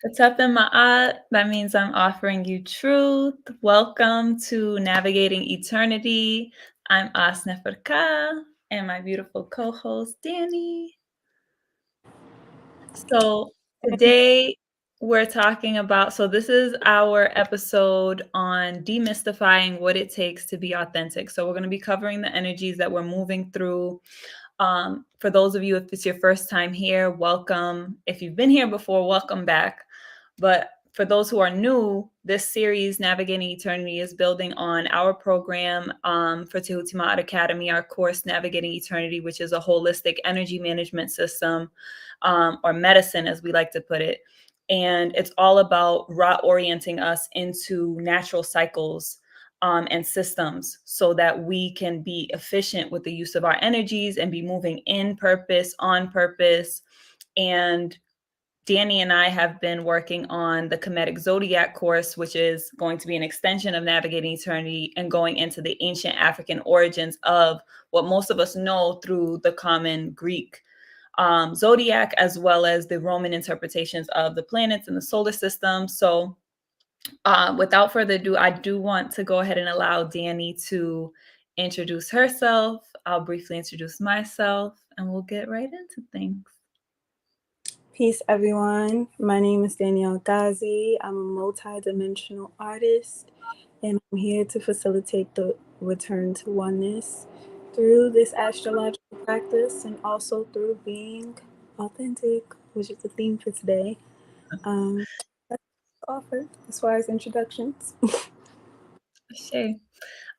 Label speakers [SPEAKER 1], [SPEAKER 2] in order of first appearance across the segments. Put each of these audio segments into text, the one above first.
[SPEAKER 1] Katep Ma'at, that means I'm offering you truth. Welcome to Navigating Eternity. I'm Aust Neferka and my beautiful co-host, Danny. So today we're talking about, this is our episode on demystifying what it takes to be authentic. So we're going to be covering the energies that we're moving through. For those of you, if it's your first time here, welcome. If you've been here before, welcome back. But for those who are new, this series, Navigating Eternity, is building on our program for Tehuti Ma'at Academy, our course, Navigating Eternity, which is a holistic energy management system, or medicine, as we like to put it. And it's all about orienting us into natural cycles and systems so that we can be efficient with the use of our energies and be moving in purpose, on purpose. And Danny and I have been working on the Kemetic Zodiac course, which is going to be an extension of Navigating Eternity and going into the ancient African origins of what most of us know through the common Greek zodiac, as well as the Roman interpretations of the planets and the solar system. So without further ado, I do want to go ahead and allow Danny to introduce herself. I'll briefly introduce myself and we'll get right into things.
[SPEAKER 2] Peace, everyone. My name is Danielle Gazi. I'm a multi-dimensional artist, and I'm here to facilitate the return to oneness through this astrological practice and also through being authentic, which is the theme for today. That's offer as far as introductions.
[SPEAKER 1] Sure.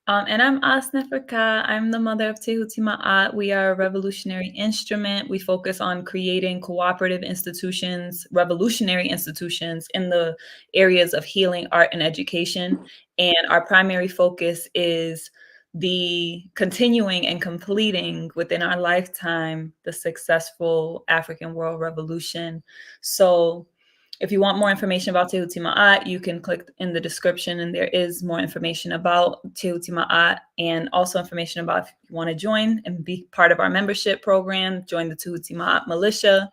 [SPEAKER 1] And I'm Aust Neferka. I'm the mother of Tehuti Ma'at. We are a revolutionary instrument. We focus on creating cooperative institutions, revolutionary institutions in the areas of healing, art, and education. And our primary focus is the continuing and completing within our lifetime the successful African World Revolution. So if you want more information about Tehuti Ma'at, you can click in the description and there is more information about Tehuti Ma'at and also information about if you want to join and be part of our membership program, join the Tehuti Ma'at militia.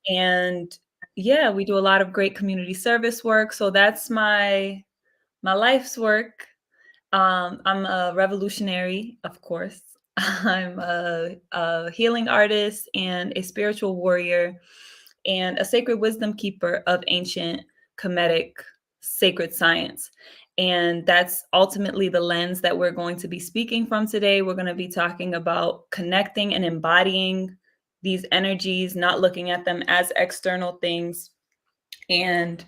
[SPEAKER 1] And yeah, we do a lot of great community service work. So that's my life's work. I'm a revolutionary, of course. I'm a healing artist and a spiritual warrior and a sacred wisdom keeper of ancient Kemetic sacred science. And that's ultimately the lens that we're going to be speaking from today. We're going to be talking about connecting and embodying these energies, not looking at them as external things. And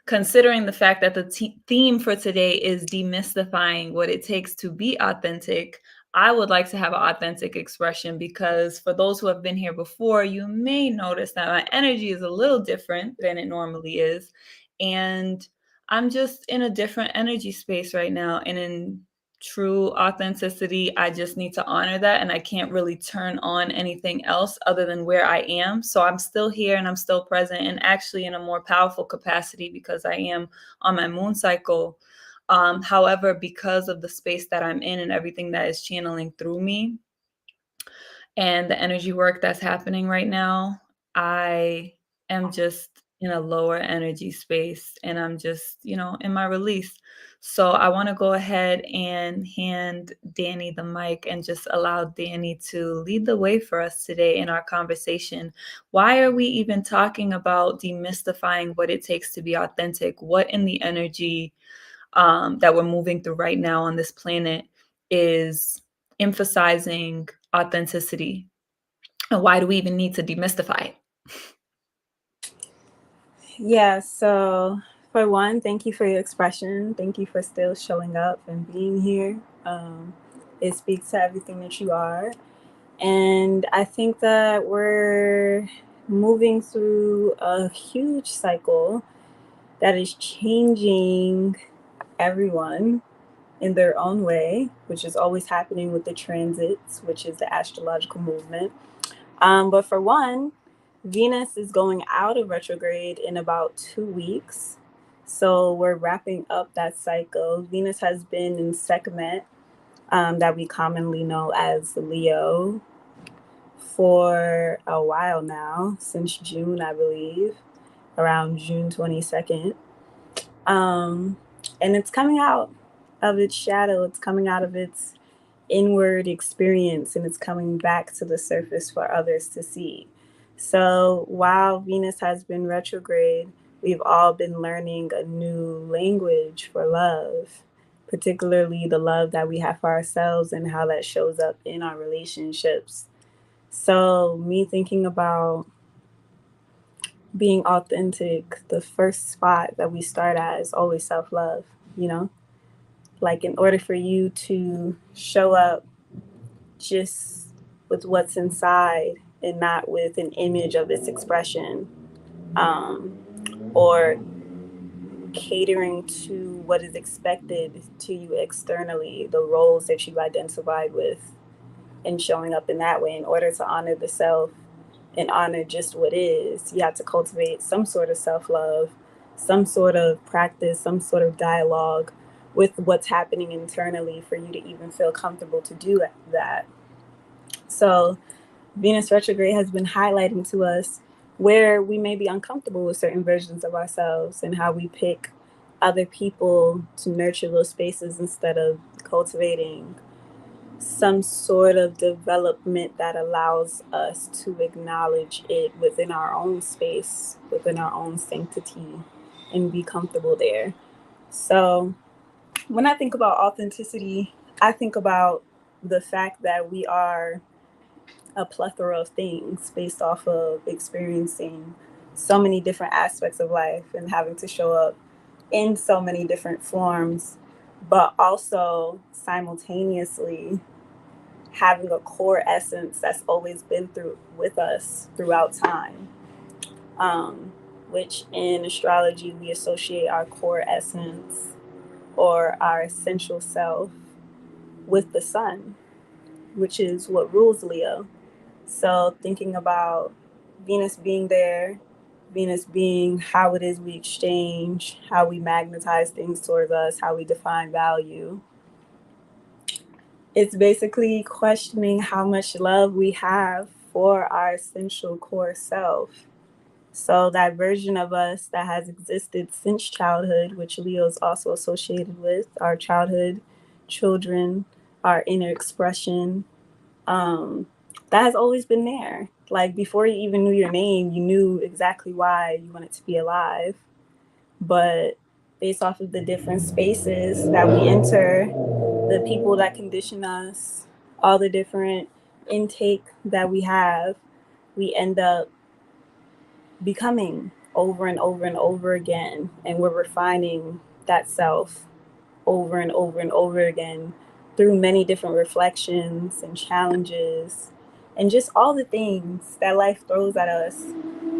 [SPEAKER 1] considering the fact that the theme for today is demystifying what it takes to be authentic, I would like to have an authentic expression because for those who have been here before, you may notice that my energy is a little different than it normally is. And I'm just in a different energy space right now. And in true authenticity, I just need to honor that. And I can't really turn on anything else other than where I am. So I'm still here and I'm still present and actually in a more powerful capacity because I am on my moon cycle. However, because of the space that I'm in and everything that is channeling through me and the energy work that's happening right now, I am just in a lower energy space and I'm just, in my release. So I want to go ahead and hand Danny the mic and just allow Danny to lead the way for us today in our conversation. Why are we even talking about demystifying what it takes to be authentic? What in the energy that we're moving through right now on this planet is emphasizing authenticity? And why do we even need to demystify it?
[SPEAKER 2] Yeah, so for one, thank you for your expression. Thank you for still showing up and being here. It speaks to everything that you are. And I think that we're moving through a huge cycle that is changing everyone in their own way, which is always happening with the transits, which is the astrological movement. But for one, Venus is going out of retrograde in about 2 weeks. So we're wrapping up that cycle. Venus has been in Sekhmet, that we commonly know as Leo, for a while now, since June, I believe. around June 22nd. And it's coming out of its shadow, it's coming out of its inward experience, and it's coming back to the surface for others to see. So while Venus has been retrograde, we've all been learning a new language for love, particularly the love that we have for ourselves and how that shows up in our relationships. So, me thinking about being authentic, the first spot that we start at is always self love, you know? Like, in order for you to show up just with what's inside and not with an image of its expression, um, or catering to what is expected to you externally, the roles that you've identified with, and showing up in that way in order to honor the self and honor just what is. You have to cultivate some sort of self love, some sort of practice, some sort of dialogue with what's happening internally for you to even feel comfortable to do that. So, Venus retrograde has been highlighting to us where we may be uncomfortable with certain versions of ourselves and how we pick other people to nurture those spaces instead of cultivating some sort of development that allows us to acknowledge it within our own space, within our own sanctity, and be comfortable there. So, when I think about authenticity, I think about the fact that we are a plethora of things based off of experiencing so many different aspects of life and having to show up in so many different forms, but also simultaneously having a core essence that's always been through with us throughout time. Um, which in astrology we associate our core essence or our essential self with the sun, which is what rules Leo. So thinking about Venus being there, Venus being how it is we exchange, how we magnetize things towards us, how we define value. It's basically questioning how much love we have for our essential core self. So that version of us that has existed since childhood, which Leo is also associated with, our childhood, children, our inner expression, um, that has always been there. Like before you even knew your name, you knew exactly why you wanted to be alive. But based off of the different spaces that we enter, the people that condition us, all the different intake that we have, we end up becoming over and over and over again. And we're refining that self over and over and over again through many different reflections and challenges and just all the things that life throws at us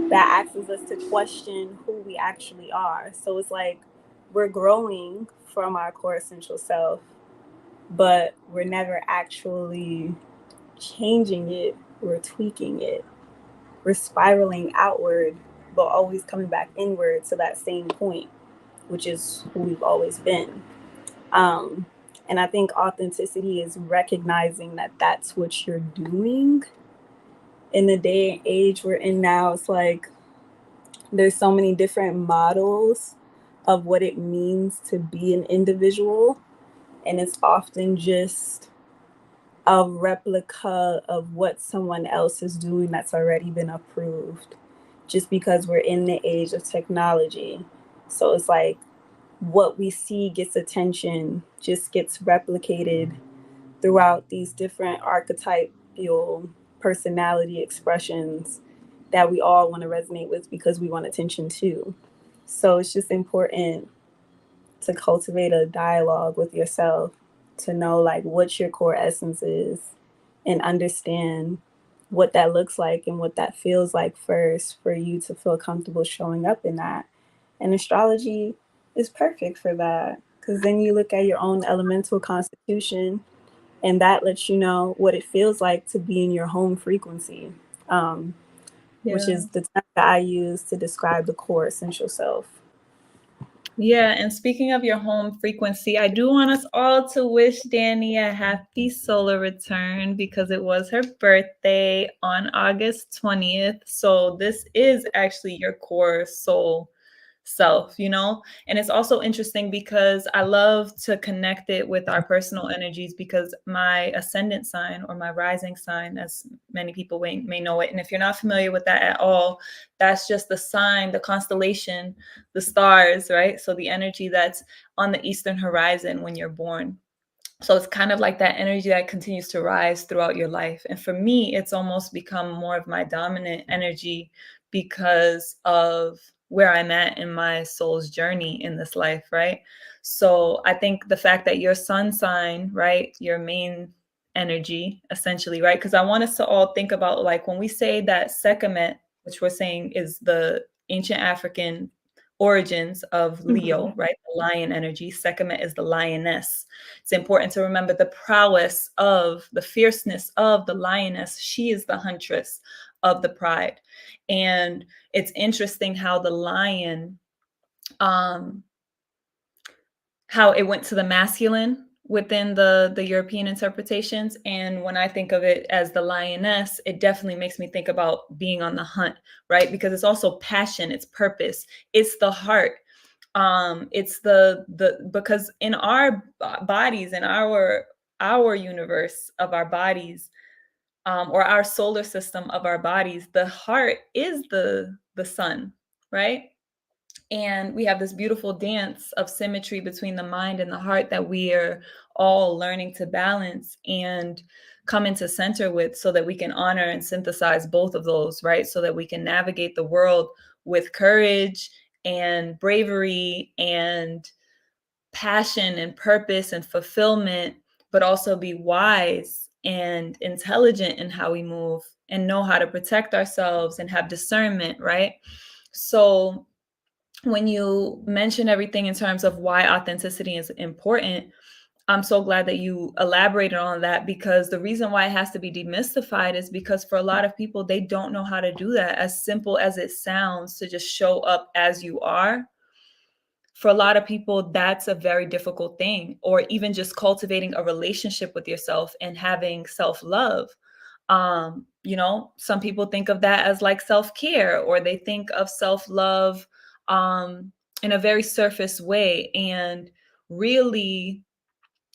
[SPEAKER 2] that asks us to question who we actually are. So it's like we're growing from our core essential self, but we're never actually changing it, we're tweaking it, we're spiraling outward, but always coming back inward to that same point, which is who we've always been. Um, and I think authenticity is recognizing that that's what you're doing. In the day and age we're in now, it's like there's so many different models of what it means to be an individual. And it's often just a replica of what someone else is doing that's already been approved, just because we're in the age of technology. So it's like what we see gets attention, just gets replicated throughout these different archetypal personality expressions that we all want to resonate with because we want attention too. So it's just important to cultivate a dialogue with yourself to know like what your core essence is and understand what that looks like and what that feels like first for you to feel comfortable showing up in that. And astrology is perfect for that because then you look at your own elemental constitution and that lets you know what it feels like to be in your home frequency, which
[SPEAKER 1] Yeah.
[SPEAKER 2] is the term that I use to describe the core essential self.
[SPEAKER 1] Yeah, and speaking of your home frequency, I do want us all to wish Danny a happy solar return because it was her birthday on August 20th. So this is actually your core soul self, you know? And it's also interesting because I love to connect it with our personal energies because my ascendant sign or my rising sign, as many people may know it, and if you're not familiar with that at all, that's just the sign, the constellation, the stars, right? So the energy that's on the eastern horizon when you're born. So it's kind of like that energy that continues to rise throughout your life. And for me, it's almost become more of my dominant energy because of where I'm at in my soul's journey in this life, right? So I think the fact that your sun sign, right, your main energy, essentially, right? Because I want us to all think about like when we say that Sekhmet, which we're saying is the ancient African origins of Leo,
[SPEAKER 2] Mhm.
[SPEAKER 1] right? The lion energy. Sekhmet is the lioness. It's important to remember the prowess of the fierceness of the lioness. She is the huntress of the pride. And it's interesting how the lion, um, how it went to the masculine within the European interpretations. And when I think of it as the lioness, it definitely makes me think about being on the hunt, right? Because it's also passion, it's purpose, it's the heart, it's the because in our bodies, in our universe of our bodies, or our solar system of our bodies, the heart is the sun, right? And we have this beautiful dance of symmetry between the mind and the heart that we are all learning to balance and come into center with so that we can honor and synthesize both of those, right? So that we can navigate the world with courage and bravery and passion and purpose and fulfillment, but also be wise and intelligent in how we move and know how to protect ourselves and have discernment, right? So when you mention everything in terms of why authenticity is important, I'm so glad that you elaborated on that because the reason why it has to be demystified is because for a lot of people, they don't know how to do that. As simple as it sounds to just show up as you are, for a lot of people, that's a very difficult thing, or even just cultivating a relationship with yourself and having self love. You know, some people think of that as like self care, or they think of self love in a very surface way. And really,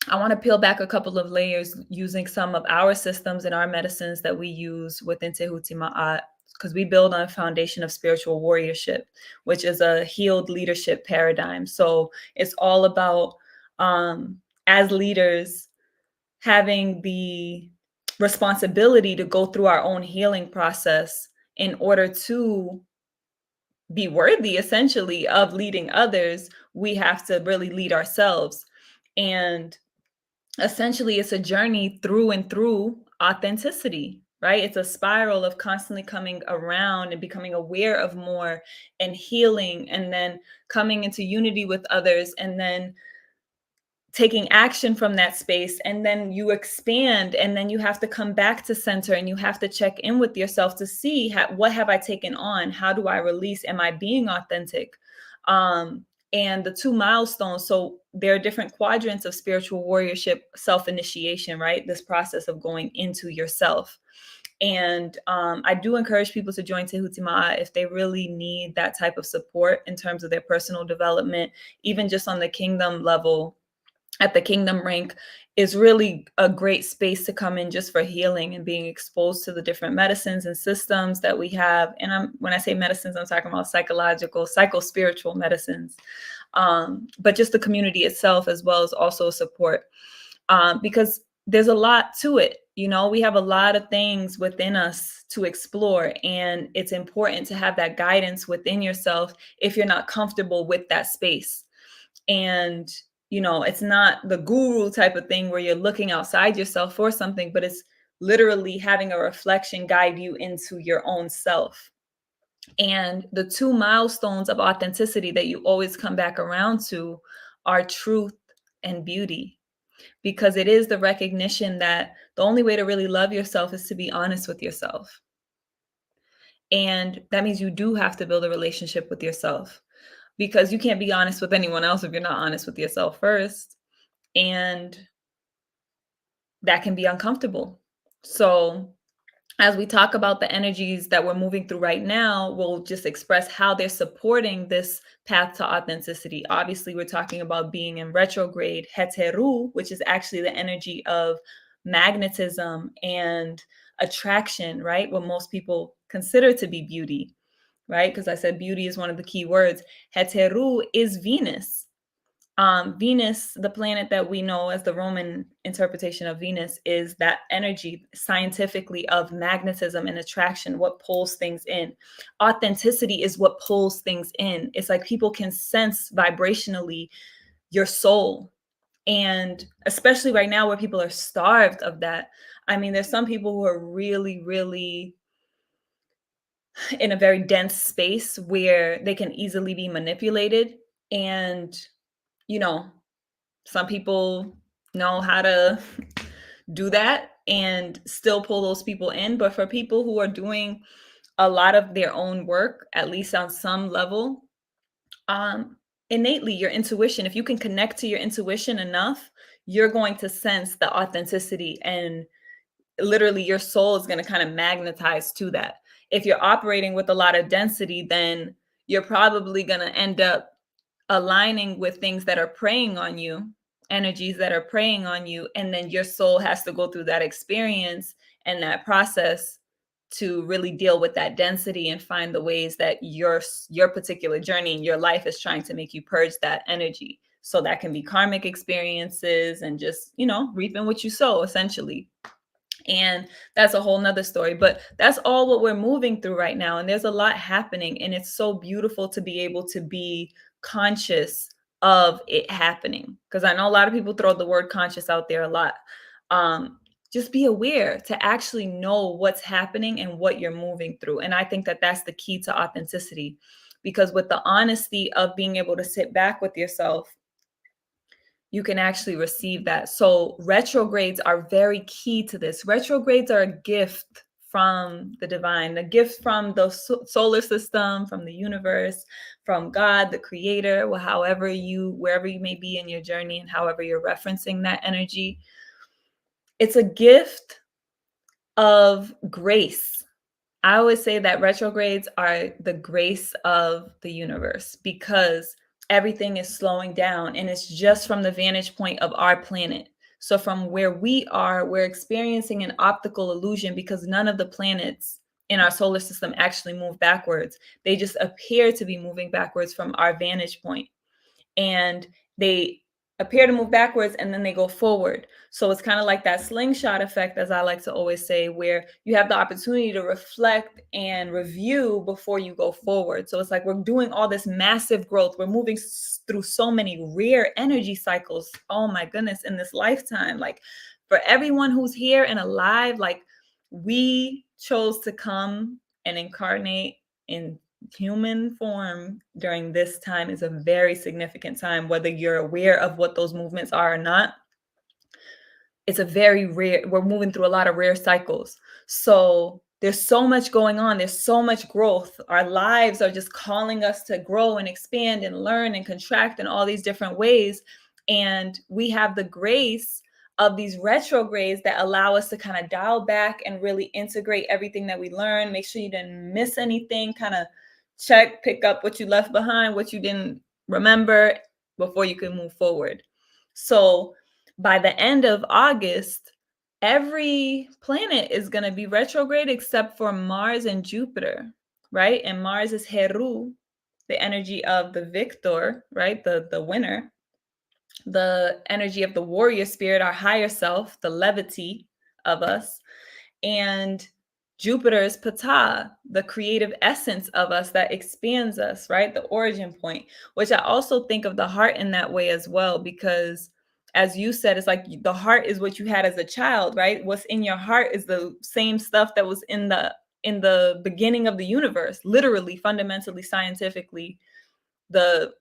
[SPEAKER 1] I want to peel back a couple of layers using some of our systems and our medicines that we use within Tehuti Ma'at, because we build on a foundation of spiritual warriorship, which is a healed leadership paradigm. So it's all about, as leaders, having the responsibility to go through our own healing process in order to be worthy, essentially, of leading others. We have to really lead ourselves. And essentially it's a journey through and through authenticity, right? It's a spiral of constantly coming around and becoming aware of more and healing, and then coming into unity with others, and then taking action from that space, and then you expand, and then you have to come back to center, and you have to check in with yourself to see what have I taken on, how do I release, am I being authentic? And the two milestones, so there are different quadrants of spiritual warriorship, self-initiation, right? This process of going into yourself. And I do encourage people to join Tehuti Ma'a if they really need that type of support in terms of their personal development, even just on the kingdom level. At the kingdom rank is really a great space to come in just for healing and being exposed to the different medicines and systems that we have. And when I say medicines, I'm talking about psychological, psycho-spiritual medicines, but just the community itself as well as also support, because there's a lot to it. You know, we have a lot of things within us to explore, and it's important to have that guidance within yourself if you're not comfortable with that space. And you know, it's not the guru type of thing where you're looking outside yourself for something, but it's literally having a reflection guide you into your own self. And the two milestones of authenticity that you always come back around to are truth and beauty, because it is the recognition that the only way to really love yourself is to be honest with yourself. And that means you do have to build a relationship with yourself. because you can't be honest with anyone else if you're not honest with yourself first. And that can be uncomfortable. So as we talk about the energies that we're moving through right now, we'll just express how they're supporting this path to authenticity. Obviously, we're talking about being in retrograde, heteru, which is actually the energy of magnetism and attraction, right? What most people consider to be beauty, right? Because I said beauty is one of the key words. Heteru is Venus. Venus, the planet that we know as the Roman interpretation of Venus, is that energy scientifically of magnetism and attraction, what pulls things in. Authenticity is what pulls things in. It's like people can sense vibrationally your soul. And especially right now where people are starved of that. I mean, there's some people who are really, really in a very dense space where they can easily be manipulated. And, you know, some people know how to do that and still pull those people in. But for people who are doing a lot of their own work, at least on some level, innately, your intuition, if you can connect to your intuition enough, you're going to sense the authenticity, and literally your soul is going to kind of magnetize to that. If you're operating with a lot of density, then you're probably going to end up aligning with things that are preying on you, energies that are preying on you, and then your soul has to go through that experience and that process to really deal with that density and find the ways that your particular journey in your life is trying to make you purge that energy. So that can be karmic experiences and just, reaping what you sow, essentially. And that's a whole nother story, but that's all what we're moving through right now. And there's a lot happening, and it's so beautiful to be able to be conscious of it happening, because I know a lot of people throw the word conscious out there a lot. Just be aware to actually know what's happening and what you're moving through. And I think that that's the key to authenticity, because with the honesty of being able to sit back with yourself, you can actually receive that. So retrogrades are very key to this. Retrogrades are a gift from the divine, a gift from the solar system, from the universe, from God, the creator, wherever you may be in your journey and however you're referencing that energy. It's a gift of grace. I always say that retrogrades are the grace of the universe, because everything is slowing down, and it's just from the vantage point of our planet. So from where we are, we're experiencing an optical illusion, because none of the planets in our solar system actually move backwards. They just appear to be moving backwards from our vantage point. And they appear to move backwards and then they go forward. So it's kind of like that slingshot effect, as I like to always say, where you have the opportunity to reflect and review before you go forward. So it's like we're doing all this massive growth. We're moving through so many rare energy cycles. Oh my goodness, in this lifetime. Like, for everyone who's here and alive, like, we chose to come and incarnate in human form during this time is a very significant time, whether you're aware of what those movements are or not. It's a very rare, we're moving through a lot of rare cycles. So there's so much going on. There's so much growth. Our lives are just calling us to grow and expand and learn and contract in all these different ways. And we have the grace of these retrogrades that allow us to kind of dial back and really integrate everything that we learn, make sure you didn't miss anything, kind of check, pick up what you left behind, what you didn't remember, before you can move forward. So by the end of August, every planet is going to be retrograde except for Mars and Jupiter, right? And Mars is Heru, the energy of the victor, right? The winner, the energy of the warrior spirit, our higher self, the levity of us. And Jupiter is Ptah, the creative essence of us that expands us, right? The origin point, which I also think of the heart in that way as well, because as you said, it's like the heart is what you had as a child, right? What's in your heart is the same stuff that was in the beginning of the universe, literally, fundamentally, scientifically, the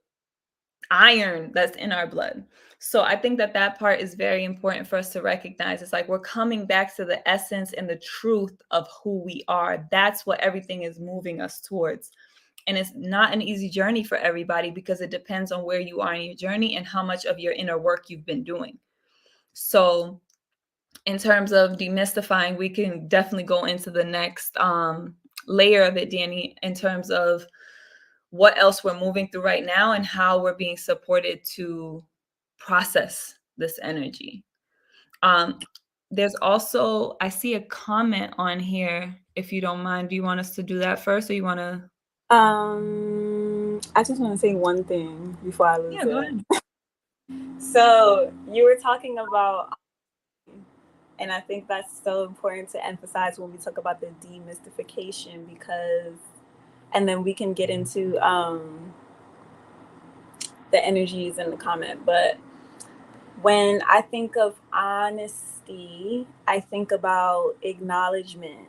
[SPEAKER 1] iron that's in our blood. So I think that that part is very important for us to recognize. It's like we're coming back to the essence and the truth of who we are. That's what everything is moving us towards. And it's not an easy journey for everybody because it depends on where you are in your journey and how much of your inner work you've been doing. So in terms of demystifying, we can definitely go into the next layer of it, Danny, in terms of what else we're moving through right now and how we're being supported to process this energy. There's also, I see a comment on here. If you don't mind, do you want us to do that first, or you want to?
[SPEAKER 2] I just want to say one thing before I lose
[SPEAKER 1] Yeah, go
[SPEAKER 2] it.
[SPEAKER 1] ahead.
[SPEAKER 2] So you were talking about, and I think that's so important to emphasize when we talk about the demystification, because, and then we can get into the energies in the comment. But when I think of honesty, I think about acknowledgement,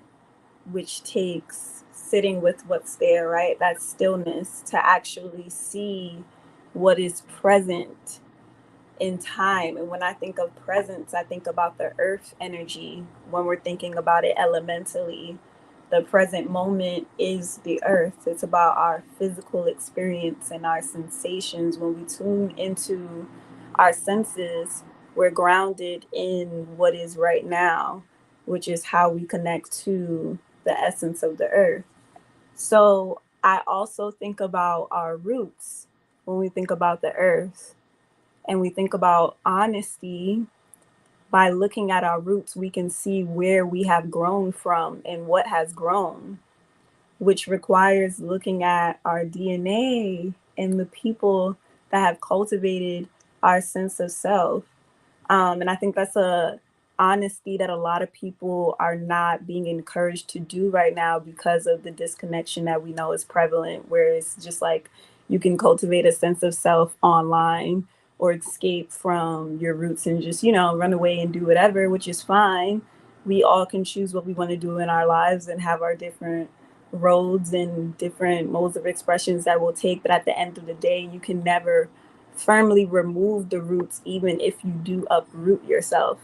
[SPEAKER 2] which takes sitting with what's there, right? That stillness to actually see what is present in time. And when I think of presence, I think about the earth energy. When we're thinking about it elementally, the present moment is the earth. It's about our physical experience and our sensations. When we tune into our senses, we're grounded in what is right now, which is how we connect to the essence of the earth. So I also think about our roots when we think about the earth, and we think about honesty. By looking at our roots, we can see where we have grown from and what has grown, which requires looking at our DNA and the people that have cultivated our sense of self. And I think that's a honesty that a lot of people are not being encouraged to do right now because of the disconnection that we know is prevalent, where it's just like you can cultivate a sense of self online or escape from your roots and just, run away and do whatever, which is fine. We all can choose what we want to do in our lives and have our different roads and different modes of expressions that we'll take. But at the end of the day, you can never firmly remove the roots, even if you do uproot yourself.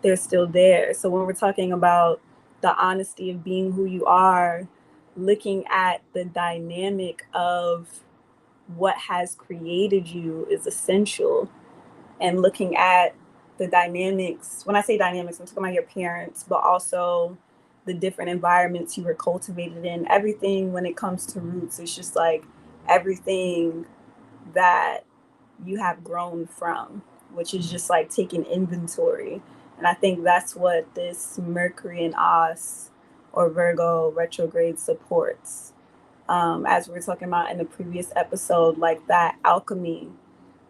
[SPEAKER 2] They're still there. So when we're talking about the honesty of being who you are, looking at the dynamic of what has created you is essential. And looking at the dynamics, when I say dynamics, I'm talking about your parents, but also the different environments you were cultivated in. Everything when it comes to roots, it's just like everything that you have grown from, which is just like taking inventory. And I think that's what this Mercury and Aust or Virgo retrograde supports. As we were talking about in the previous episode, like that alchemy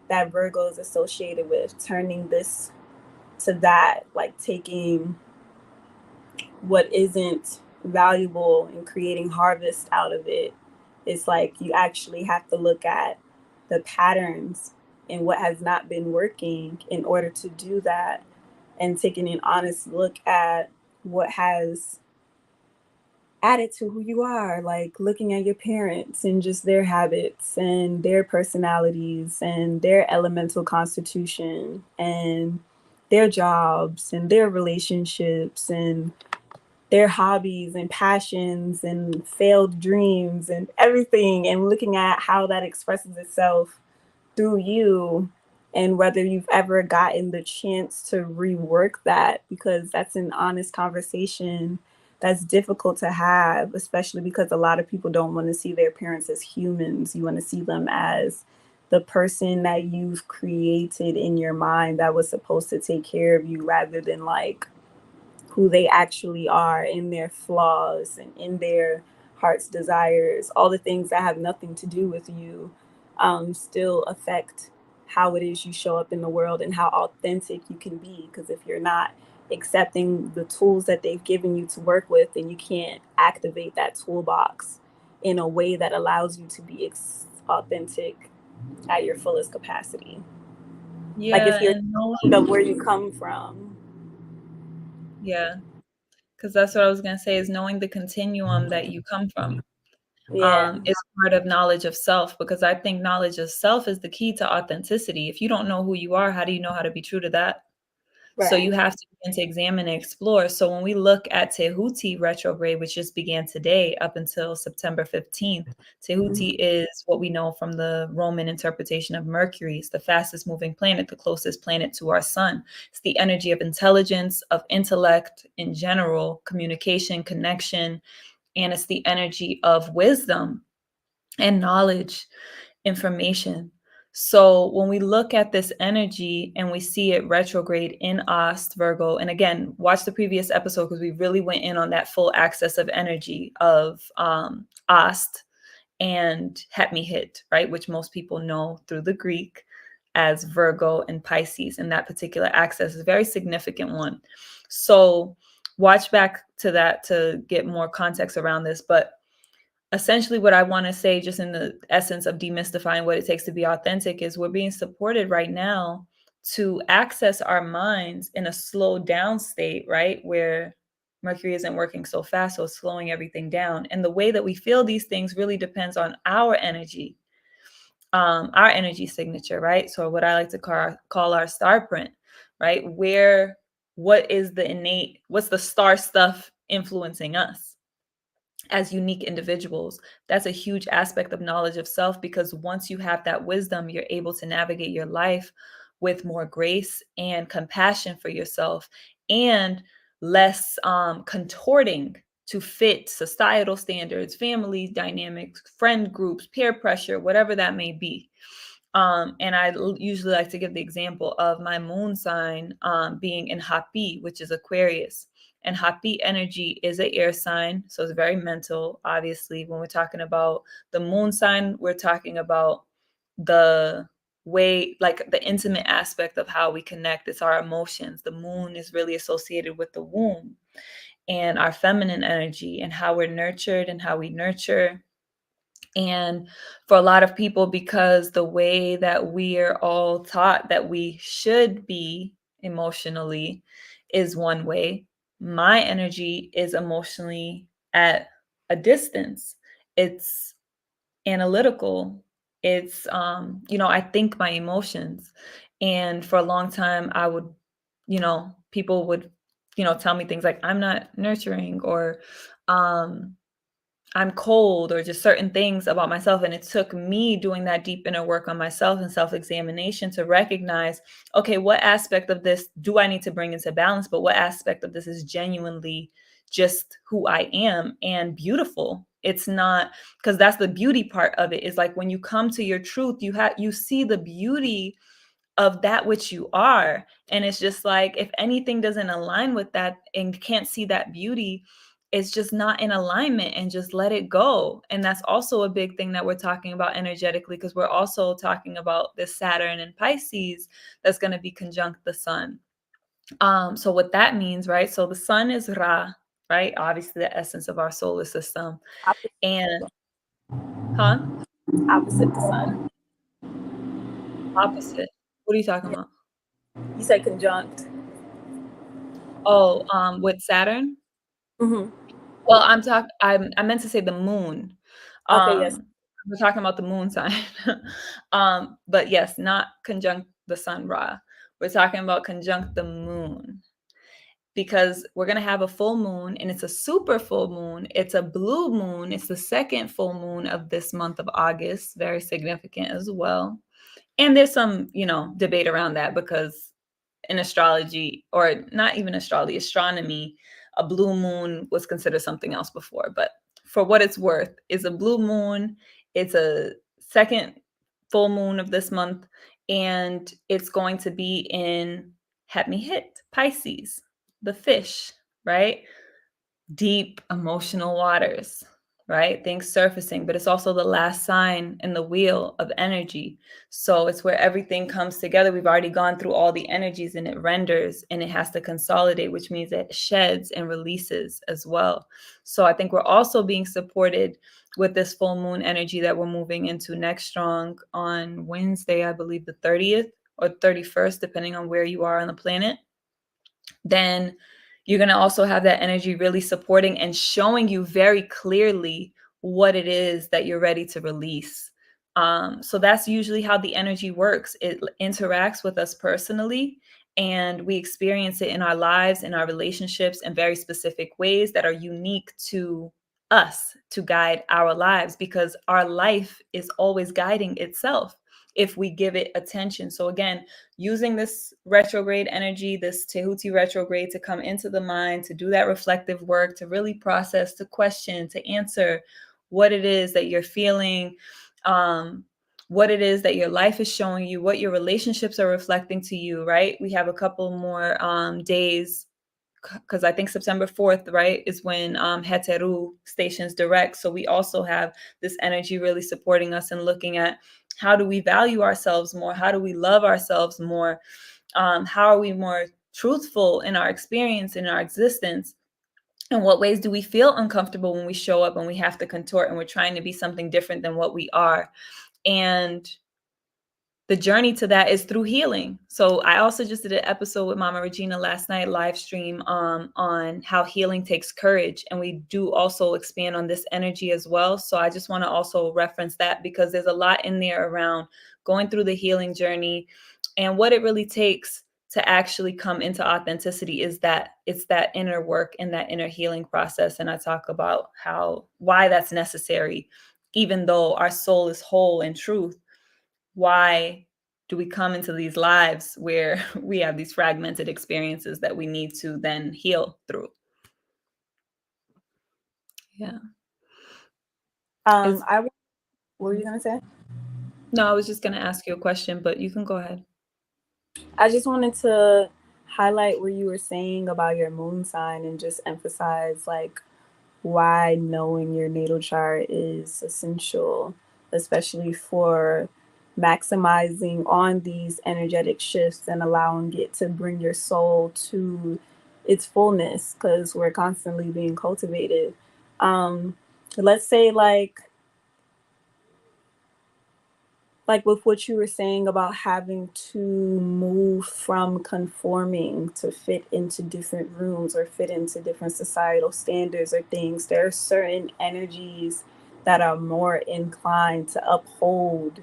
[SPEAKER 2] that Virgo is associated with, turning this to that, like taking what isn't valuable and creating harvest out of it. It's like you actually have to look at the patterns and what has not been working in order to do that, and taking an honest look at what has added to who you are, like looking at your parents and just their habits and their personalities and their elemental constitution and their jobs and their relationships and their hobbies and passions and failed dreams and everything, and looking at how that expresses itself through you, and whether you've ever gotten the chance to rework that, because that's an honest conversation that's difficult to have, especially because a lot of people don't want to see their parents as humans. You want to see them as the person that you've created in your mind that was supposed to take care of you, rather than like who they actually are in their flaws and in their heart's desires. All the things that have nothing to do with you still affect how it is you show up in the world and how authentic you can be. Because if you're not accepting the tools that they've given you to work with, then you can't activate that toolbox in a way that allows you to be authentic at your fullest capacity. Like
[SPEAKER 1] Yeah,
[SPEAKER 2] if you're
[SPEAKER 1] and
[SPEAKER 2] of where you come from.
[SPEAKER 1] yeah, because that's what I was gonna say is knowing the continuum that you come from.
[SPEAKER 2] Yeah.
[SPEAKER 1] Is part of knowledge of self, because I think knowledge of self is the key to authenticity. If you don't know who you are, how do you know how to be true to that? So you
[SPEAKER 2] Right.
[SPEAKER 1] have to begin to examine and explore. So when we look at Tehuti retrograde, which just began today up until September 15th,
[SPEAKER 2] Mhm.
[SPEAKER 1] Tehuti is what we know from the Roman interpretation of Mercury. It's the fastest moving planet, the closest planet to our sun. It's the energy of intelligence, of intellect in general, communication, connection, and it's the energy of wisdom and knowledge, information. So when we look at this energy and we see it retrograde in Aust, Virgo, and again, watch the previous episode because we really went in on that full axis of energy of Aust and Hit, right? Which most people know through the Greek as Virgo and Pisces. And that particular axis is a very significant one. So watch back to that to get more context around this. But essentially what I want to say, just in the essence of demystifying what it takes to be authentic, is we're being supported right now to access our minds in a slow down state, right? Where Mercury isn't working so fast, so it's slowing everything down. And the way that we feel these things really depends on our energy signature, right? So what I like to call our star print, right? What is the innate, what's the star stuff influencing us as unique individuals? That's a huge aspect of knowledge of self, because once you have that wisdom, you're able to navigate your life with more grace and compassion for yourself, and less contorting to fit societal standards, family dynamics, friend groups, peer pressure, whatever that may be. And usually like to give the example of my moon sign being in Hapi, which is Aquarius. And Hapi energy is an air sign, so it's very mental. Obviously, when we're talking about the moon sign, we're talking about the way, like the intimate aspect of how we connect. It's our emotions. The moon is really associated with the womb and our feminine energy and how we're nurtured and how we nurture. And for a lot of people, because the way that we are all taught that we should be emotionally is one way, my energy is emotionally at a distance. It's analytical. It's I think my emotions. And for a long time I would, people would, tell me things like I'm not nurturing, or um I'm cold, or just certain things about myself. And it took me doing that deep inner work on myself and self examination to recognize, okay, what aspect of this do I need to bring into balance? But what aspect of this is genuinely just who I am and beautiful? It's not, because that's the beauty part of it, is like when you come to your truth, you see the beauty of that which you are. And it's just like, if anything doesn't align with that and can't see that beauty, it's just not in alignment, and just let it go. And that's also a big thing that we're talking about energetically, because we're also talking about this Saturn and Pisces that's going to be conjunct the sun. So what that means, right? So the sun is Ra, right? Obviously the essence of our solar system.
[SPEAKER 2] Opposite,
[SPEAKER 1] And huh?
[SPEAKER 2] opposite the sun.
[SPEAKER 1] Opposite. What are you talking about?
[SPEAKER 2] You said conjunct.
[SPEAKER 1] Oh, with Saturn?
[SPEAKER 2] Hmm.
[SPEAKER 1] Well, I meant to say the moon.
[SPEAKER 2] Okay. Yes.
[SPEAKER 1] We're talking about the moon sign. But yes, not conjunct the sun Ra. We're talking about conjunct the moon, because we're going to have a full moon, and it's a super full moon. It's a blue moon. It's the second full moon of this month of August, very significant as well. And there's some, debate around that, because in astrology, or not even astrology, astronomy, a blue moon was considered something else before. But for what it's worth, it's a blue moon. It's a second full moon of this month, and it's going to be in Pisces, the fish, right? Deep emotional waters, right? Things surfacing, but it's also the last sign in the wheel of energy. So it's where everything comes together. We've already gone through all the energies, and it renders, and it has to consolidate, which means it sheds and releases as well. So I think we're also being supported with this full moon energy that we're moving into next strong on Wednesday, I believe the 30th or 31st, depending on where you are on the planet. Then you're going to also have that energy really supporting and showing you very clearly what it is that you're ready to release. So that's usually how the energy works. It interacts with us personally, and we experience it in our lives, in our relationships, in very specific ways that are unique to us to guide our lives, because our life is always guiding itself if we give it attention. So again, using this retrograde energy, this Tehuti retrograde, to come into the mind, to do that reflective work, to really process, to question, to answer what it is that you're feeling, what it is that your life is showing you, what your relationships are reflecting to you, right? We have a couple more days, because I think September 4th, right, is when Heteru stations direct. So we also have this energy really supporting us and looking at how do we value ourselves more? How do we love ourselves more? How are we more truthful in our experience, in our existence? In what ways do we feel uncomfortable when we show up and we have to contort and we're trying to be something different than what we are? And the journey to that is through healing. So I also just did an episode with Mama Regina last night, live stream, on how healing takes courage. And we do also expand on this energy as well. So I just want to also reference that, because there's a lot in there around going through the healing journey, and what it really takes to actually come into authenticity is that it's that inner work and that inner healing process. And I talk about why that's necessary, even though our soul is whole in truth. Why do we come into these lives where we have these fragmented experiences that we need to then heal through? Yeah.
[SPEAKER 2] What were you gonna say?
[SPEAKER 1] No, I was just going to ask you a question, but you can go ahead.
[SPEAKER 2] I just wanted to highlight what you were saying about your moon sign and just emphasize like why knowing your natal chart is essential, especially for maximizing on these energetic shifts and allowing it to bring your soul to its fullness, because we're constantly being cultivated. Let's say like with what you were saying about having to move from conforming to fit into different rooms or fit into different societal standards or things, there are certain energies that are more inclined to uphold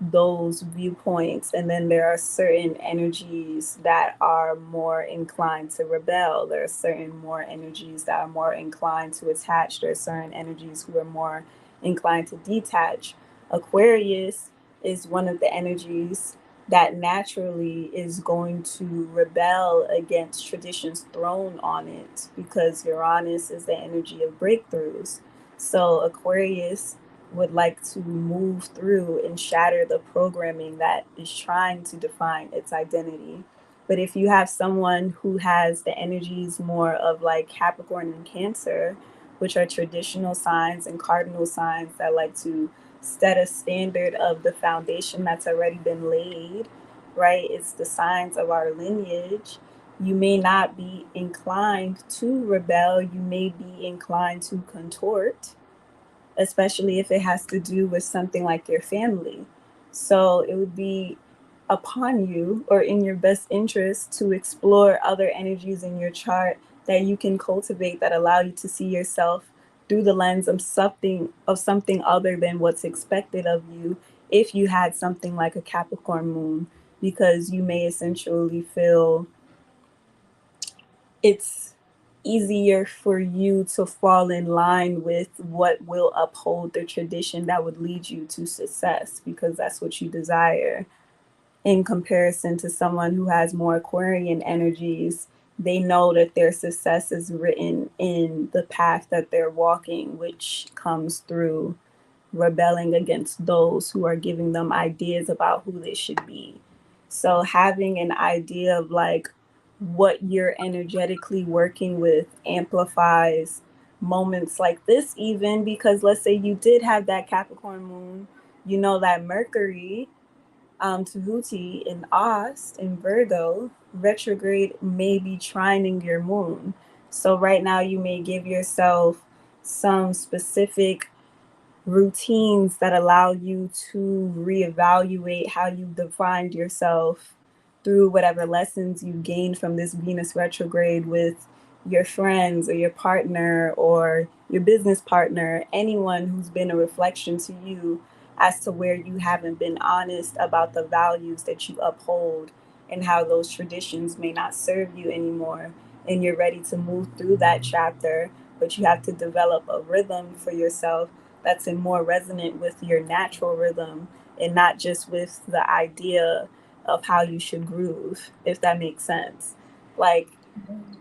[SPEAKER 2] those viewpoints. And then there are certain energies that are more inclined to rebel. There are certain more energies that are more inclined to attach. There are certain energies who are more inclined to detach. Aquarius is one of the energies that naturally is going to rebel against traditions thrown on it, because Uranus is the energy of breakthroughs. So Aquarius would like to move through and shatter the programming that is trying to define its identity. But if you have someone who has the energies more of like Capricorn and Cancer, which are traditional signs and cardinal signs that like to set a standard of the foundation that's already been laid, right? It's the signs of our lineage. You may not be inclined to rebel, you may be inclined to contort, especially if it has to do with something like your family. So it would be upon you or in your best interest to explore other energies in your chart that you can cultivate that allow you to see yourself through the lens of something other than what's expected of you, if you had something like a Capricorn moon, because you may essentially feel it's easier for you to fall in line with what will uphold the tradition that would lead you to success, because that's what you desire. In comparison to someone who has more Aquarian energies, they know that their success is written in the path that they're walking, which comes through rebelling against those who are giving them ideas about who they should be. So having an idea of like what you're energetically working with amplifies moments like this, even because let's say you did have that Capricorn moon, you know that Mercury, Tahuti in Aust in Virgo retrograde may be trining your moon. So right now you may give yourself some specific routines that allow you to reevaluate how you defined yourself through whatever lessons you gained from this Venus retrograde with your friends or your partner or your business partner, anyone who's been a reflection to you as to where you haven't been honest about the values that you uphold and how those traditions may not serve you anymore, and you're ready to move through that chapter, but you have to develop a rhythm for yourself that's in more resonant with your natural rhythm and not just with the idea of how you should groove, if that makes sense. Like,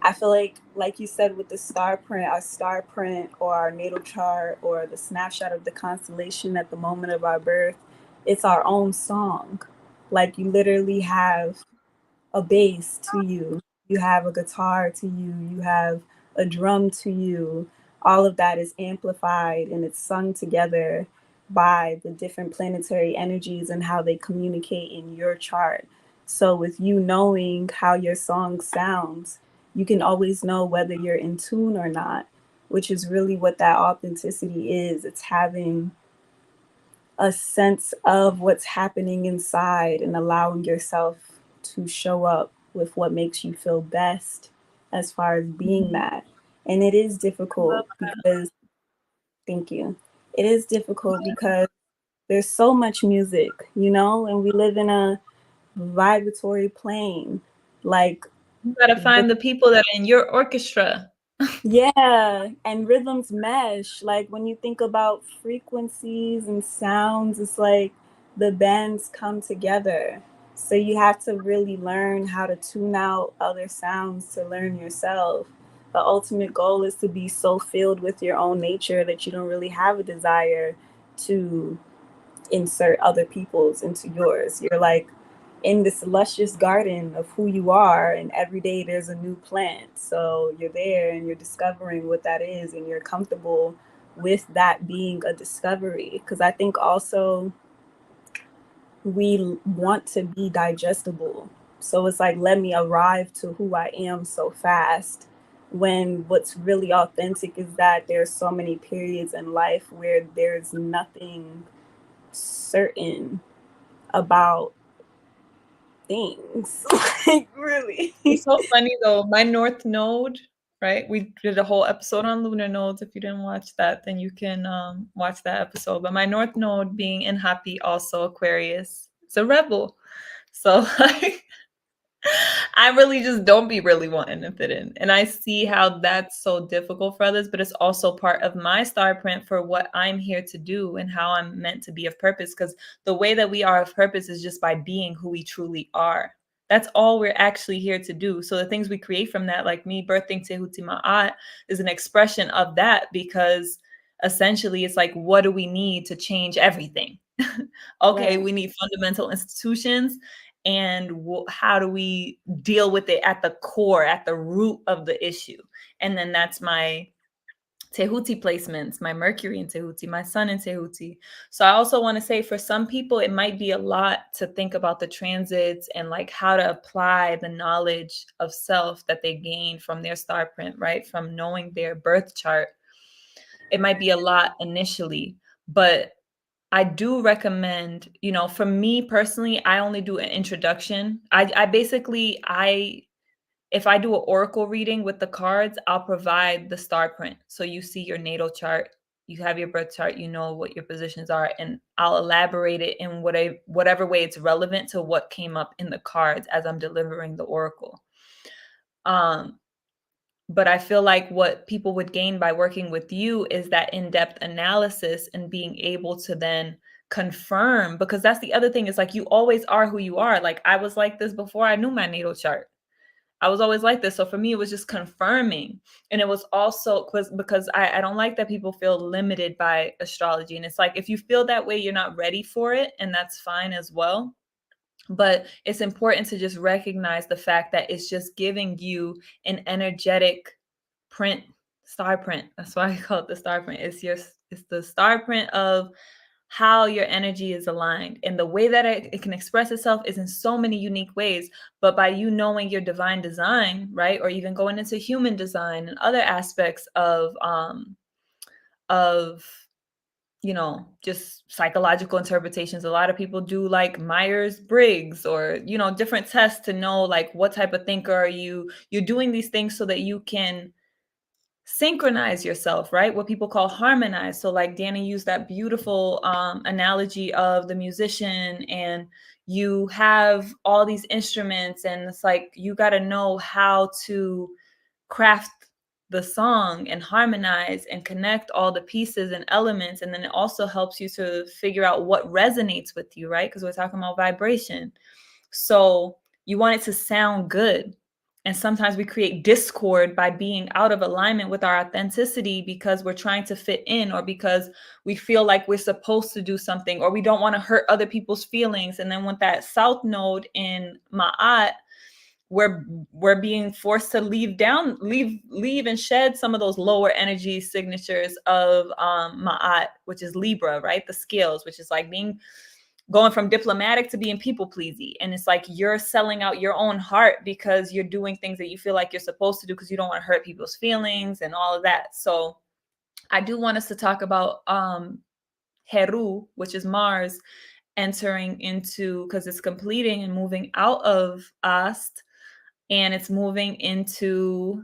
[SPEAKER 2] I feel like you said, with the star print, our star print or our natal chart or the snapshot of the constellation at the moment of our birth, it's our own song. Like, you literally have a bass to you, you have a guitar to you, you have a drum to you. All of that is amplified and it's sung together by the different planetary energies and how they communicate in your chart. So, with you knowing how your song sounds, you can always know whether you're in tune or not, which is really what that authenticity is. It's having a sense of what's happening inside and allowing yourself to show up with what makes you feel best as far as being
[SPEAKER 1] Mhm.
[SPEAKER 2] that. And it is
[SPEAKER 1] I love
[SPEAKER 2] difficult
[SPEAKER 1] that.
[SPEAKER 2] because, thank you. It is difficult because there's so much music, and we live in a vibratory plane. Like,
[SPEAKER 1] You gotta
[SPEAKER 2] the
[SPEAKER 1] find the people that are in your orchestra.
[SPEAKER 2] Yeah, and rhythms mesh. Like, when you think about frequencies and sounds, it's like the bands come together. So you have to really learn how to tune out other sounds to learn yourself. The ultimate goal is to be so filled with your own nature that you don't really have a desire to insert other people's into yours. You're like in this luscious garden of who you are, and every day there's a new plant. So you're there and you're discovering what that is, and you're comfortable with that being a discovery. Because I think also we want to be digestible. So it's like, let me arrive to who I am so fast. When what's really authentic is that there's so many periods in life where there's nothing certain about things. Like, really.
[SPEAKER 1] It's so funny though. My North Node, right? We did a whole episode on lunar nodes. If you didn't watch that, then you can watch that episode. But my North Node being in Happy, also Aquarius, it's a rebel. So like I really just don't be really wanting to fit in. And I see how that's so difficult for others, but it's also part of my star print for what I'm here to do and how I'm meant to be of purpose. Because the way that we are of purpose is just by being who we truly are. That's all we're actually here to do. So the things we create from that, like me birthing Tehuti Ma'at, is an expression of that because essentially it's like, what do we need to change everything? Okay,
[SPEAKER 2] Right.
[SPEAKER 1] we need fundamental institutions and how do we deal with it at the core, at the root of the issue. And then that's my Tehuti placements, my Mercury in Tehuti, my Sun in Tehuti. So I also want to say for some people, it might be a lot to think about the transits and like how to apply the knowledge of self that they gain from their star print, right? From knowing their birth chart. It might be a lot initially, but I do recommend, for me personally, I only do an introduction. I basically, if I do an oracle reading with the cards, I'll provide the star print. So you see your natal chart, you have your birth chart, you know what your positions are, and I'll elaborate it in whatever way it's relevant to what came up in the cards as I'm delivering the oracle. Um, but I feel like what people would gain by working with you is that in-depth analysis and being able to then confirm, because that's the other thing is like you always are who you are. Like I was like this before I knew my natal chart. I was always like this. So for me, it was just confirming. And it was also because I don't like that people feel limited by astrology. And it's like, if you feel that way, you're not ready for it. And that's fine as well. But it's important to just recognize the fact that it's just giving you an energetic print, star print. That's why I call it the star print. It's the star print of how your energy is aligned. And the way that it can express itself is in so many unique ways. But by you knowing your divine design, right? Or even going into human design and other aspects of just psychological interpretations. A lot of people do like Myers-Briggs or, different tests to know like what type of thinker are you. You're doing these things so that you can synchronize yourself, right? What people call harmonize. So like Danny used that beautiful analogy of the musician, and you have all these instruments, and it's like you got to know how to craft the song and harmonize and connect all the pieces and elements. And then it also helps you to figure out what resonates with you, right? Because we're talking about vibration. So you want it to sound good. And sometimes we create discord by being out of alignment with our authenticity because we're trying to fit in, or because we feel like we're supposed to do something, or we don't want to hurt other people's feelings. And then with that south node in Ma'at, we're being forced to leave and shed some of those lower energy signatures of Ma'at, which is Libra, right? The scales, which is like going from diplomatic to being people pleasy. And it's like you're selling out your own heart because you're doing things that you feel like you're supposed to do because you don't want to hurt people's feelings and all of that. So I do want us to talk about Heru, which is Mars, entering into, because it's completing and moving out of Ast, and it's moving into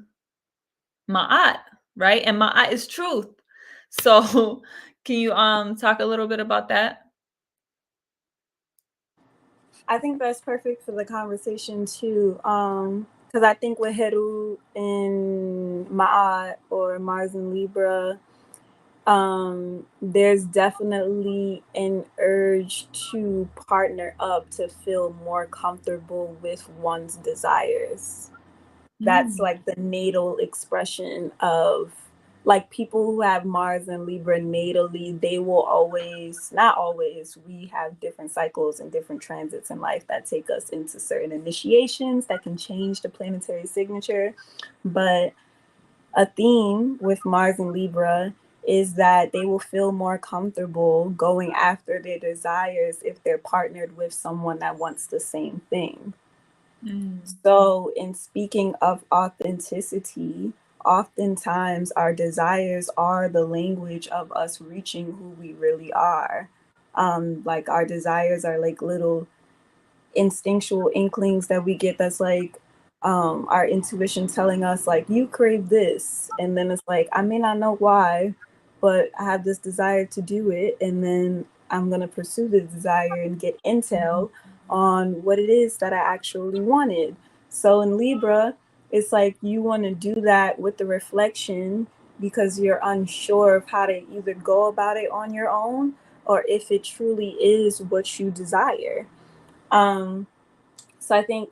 [SPEAKER 1] Ma'at, right? And Ma'at is truth. So can you talk a little bit about that?
[SPEAKER 2] I think that's perfect for the conversation too. Because I think with Heru in Ma'at or Mars in Libra, there's definitely an urge to partner up to feel more comfortable with one's desires. That's
[SPEAKER 1] Mm.
[SPEAKER 2] like the natal expression of, like, people who have Mars and Libra natally, they will always, not always, we have different cycles and different transits in life that take us into certain initiations that can change the planetary signature. But a theme with Mars and Libra is that they will feel more comfortable going after their desires if they're partnered with someone that wants the same thing.
[SPEAKER 1] Mm.
[SPEAKER 2] So, in speaking of authenticity, oftentimes our desires are the language of us reaching who we really are. Like, our desires are like little instinctual inklings that we get, that's like our intuition telling us like, you crave this, and then it's like, I may not know why, but I have this desire to do it, and then I'm going to pursue the desire and get intel on what it is that I actually wanted. So in Libra, it's like you want to do that with the reflection because you're unsure of how to either go about it on your own or if it truly is what you desire. um, so I think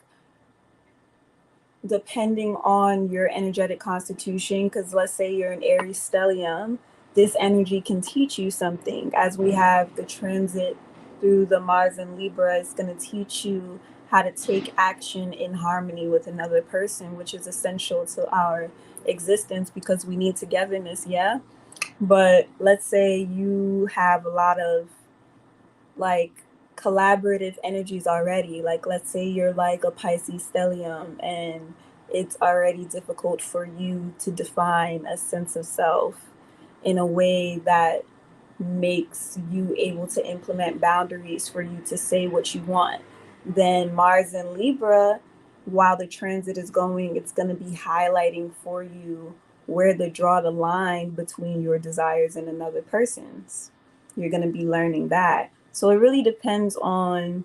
[SPEAKER 2] depending on your energetic constitution, because let's say you're an Aries stellium, this energy can teach you something. As we have the transit through the Mars and Libra, it's going to teach you how to take action in harmony with another person, which is essential to our existence because we need togetherness, yeah? But let's say you have a lot of like collaborative energies already. Like, let's say you're like a Pisces stellium and it's already difficult for you to define a sense of self in a way that makes you able to implement boundaries for you to say what you want. Then Mars and Libra, while the transit is going, it's going to be highlighting for you where to draw the line between your desires and another person's. You're going to be learning that. So it really depends on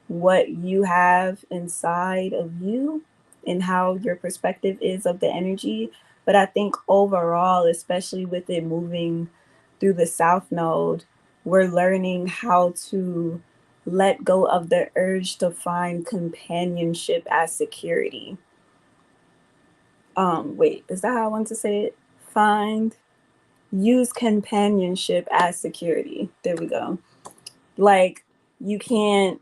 [SPEAKER 2] what you have inside of you and how your perspective is of the energy. But I think overall, especially with it moving through the South Node, we're learning how to let go of the urge to find companionship as security. Wait, is that how I want to say it? Find, use companionship as security. There we go. Like, you can't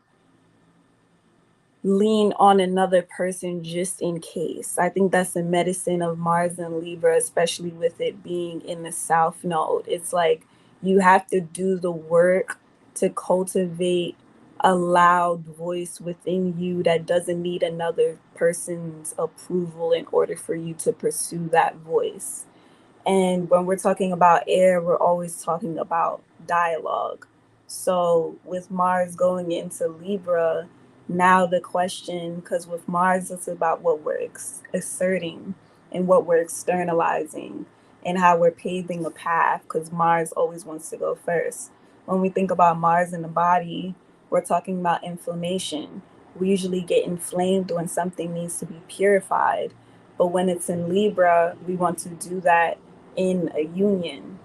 [SPEAKER 2] lean on another person just in case. I think that's the medicine of Mars and Libra, especially with it being in the South Node. It's like you have to do the work to cultivate a loud voice within you that doesn't need another person's approval in order for you to pursue that voice. And when we're talking about air, we're always talking about dialogue. So with Mars going into Libra, now the question, because with Mars, it's about what we're asserting and what we're externalizing. and how we're paving a path, because Mars always wants to go first. When we think about Mars in the body, we're talking about inflammation. We usually get inflamed when something needs to be purified. But when it's in Libra, we want to do that in a union.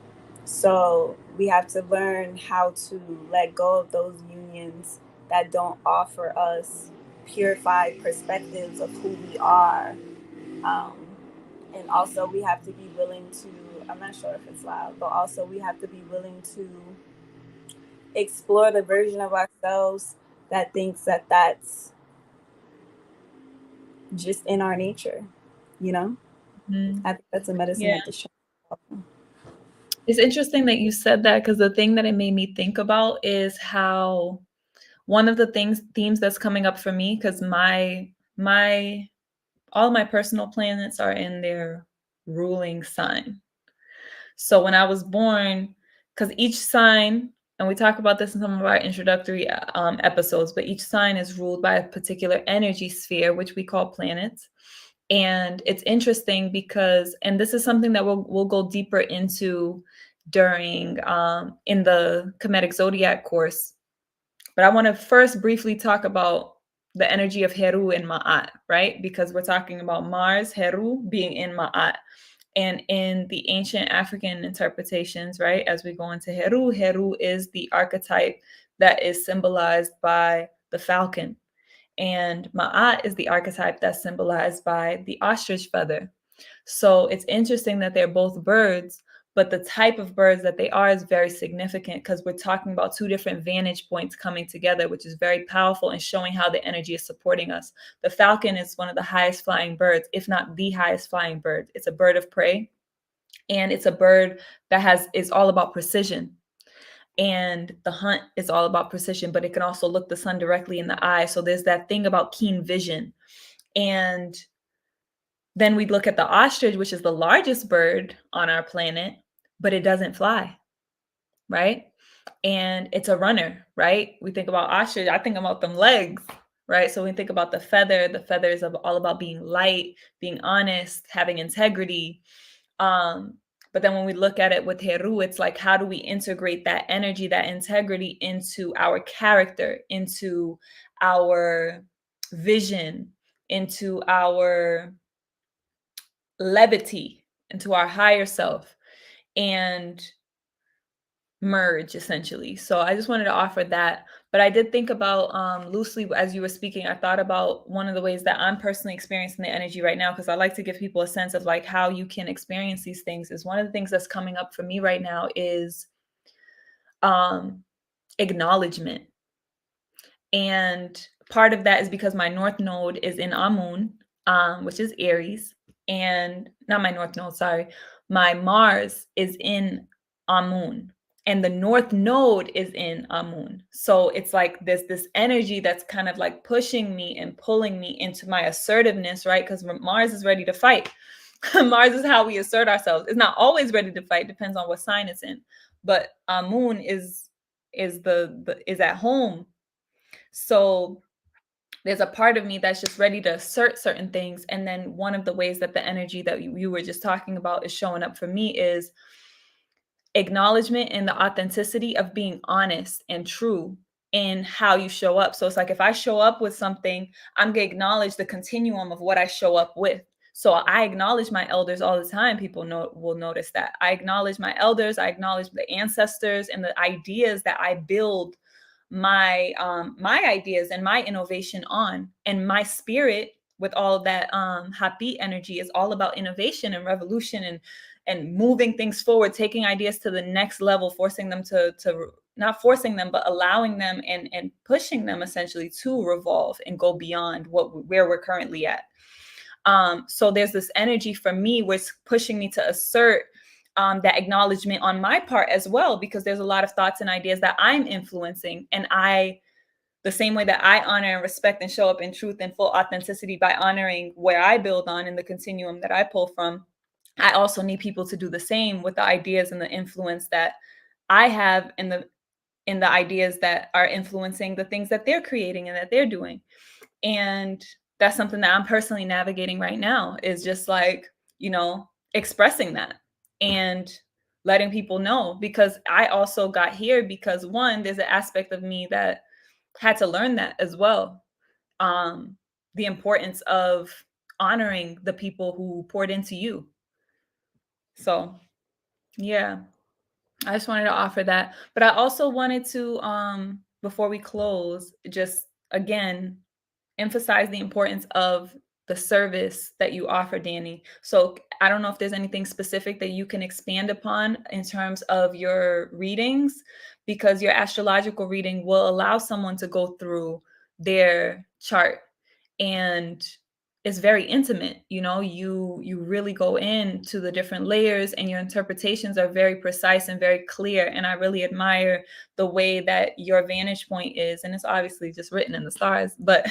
[SPEAKER 2] So we have to learn how to let go of those unions that don't offer us purified perspectives of who we are. Um, and also, we have to be willing to, I'm not sure if it's loud, but also we have to be willing to explore the version of ourselves that thinks that that's just in our nature, you know?
[SPEAKER 1] Mhm.
[SPEAKER 2] I think that's a medicine
[SPEAKER 1] Yeah.
[SPEAKER 2] at the show.
[SPEAKER 1] It's interesting that you said that because the thing that it made me think about is how one of the themes that's coming up for me, because my all my personal planets are in their ruling sign. So when I was born, because each sign, and we talk about this in some of our introductory episodes, but each sign is ruled by a particular energy sphere, which we call planets. And it's interesting because, and this is something that we'll go deeper into during in the Kemetic Zodiac course. But I want to first briefly talk about the energy of Heru and Ma'at, right? Because we're talking about Mars, Heru being in Ma'at. And in the ancient African interpretations, right, as we go into Heru, Heru is the archetype that is symbolized by the falcon. And Ma'at is the archetype that's symbolized by the ostrich feather. So it's interesting that they're both birds, but the type of birds that they are is very significant because we're talking about two different vantage points coming together, which is very powerful and showing how the energy is supporting us. The falcon is one of the highest flying birds, if not the highest flying bird. It's a bird of prey, and it's a bird that is all about precision. And the hunt is all about precision, but it can also look the sun directly in the eye. So there's that thing about keen vision. And then we look at the ostrich, which is the largest bird on our planet, but it doesn't fly, right? And it's a runner, right? We think about ostrich, I think about them legs, right? So when we think about the feather is all about being light, being honest, having integrity. Um, but then when we look at it with Heru, it's like, how do we integrate that energy, that integrity into our character, into our vision, into our levity, into our higher self, and merge essentially. So I just wanted to offer that. But I did think about loosely as you were speaking, I thought about one of the ways that I'm personally experiencing the energy right now, because I like to give people a sense of like how you can experience these things. Is one of the things that's coming up for me right now is um acknowledgement. And part of that is because my north node is in Amun, which is Aries, and not my north node, sorry. My Mars is in Amun, and the north node is in Amun. So it's like this energy that's kind of like pushing me and pulling me into my assertiveness, right? Because Mars is ready to fight. Mars is how we assert ourselves. It's not always ready to fight, depends on what sign it's in. But Amun is the is at home, so there's a part of me that's just ready to assert certain things. And then one of the ways that the energy that you were just talking about is showing up for me is acknowledgement and the authenticity of being honest and true in how you show up. So it's like if I show up with something, I'm going to acknowledge the continuum of what I show up with. So I acknowledge my elders all the time. People will notice that. I acknowledge my elders, I acknowledge the ancestors and the ideas that I build my ideas and my innovation on. And my spirit with all of that happy energy is all about innovation and revolution and moving things forward, taking ideas to the next level, forcing them to not forcing them, but allowing them and pushing them essentially to revolve and go beyond where we're currently at. So there's this energy for me which pushing me to assert that acknowledgement on my part as well, because there's a lot of thoughts and ideas that I'm influencing, and the same way that I honor and respect and show up in truth and full authenticity by honoring where I build on in the continuum that I pull from, I also need people to do the same with the ideas and the influence that I have in the ideas that are influencing the things that they're creating and that they're doing. And that's something that I'm personally navigating right now, is just like, expressing that. and letting people know, because I also got here because, one, there's an aspect of me that had to learn that as well. The importance of honoring the people who poured into you. So, yeah, I just wanted to offer that. But I also wanted to, before we close, just again emphasize the importance of the service that you offer, Danny. So I don't know if there's anything specific that you can expand upon in terms of your readings, because your astrological reading will allow someone to go through their chart, and it's very intimate. You really go into the different layers, and your interpretations are very precise and very clear, and I really admire the way that your vantage point is, and it's obviously just written in the stars, but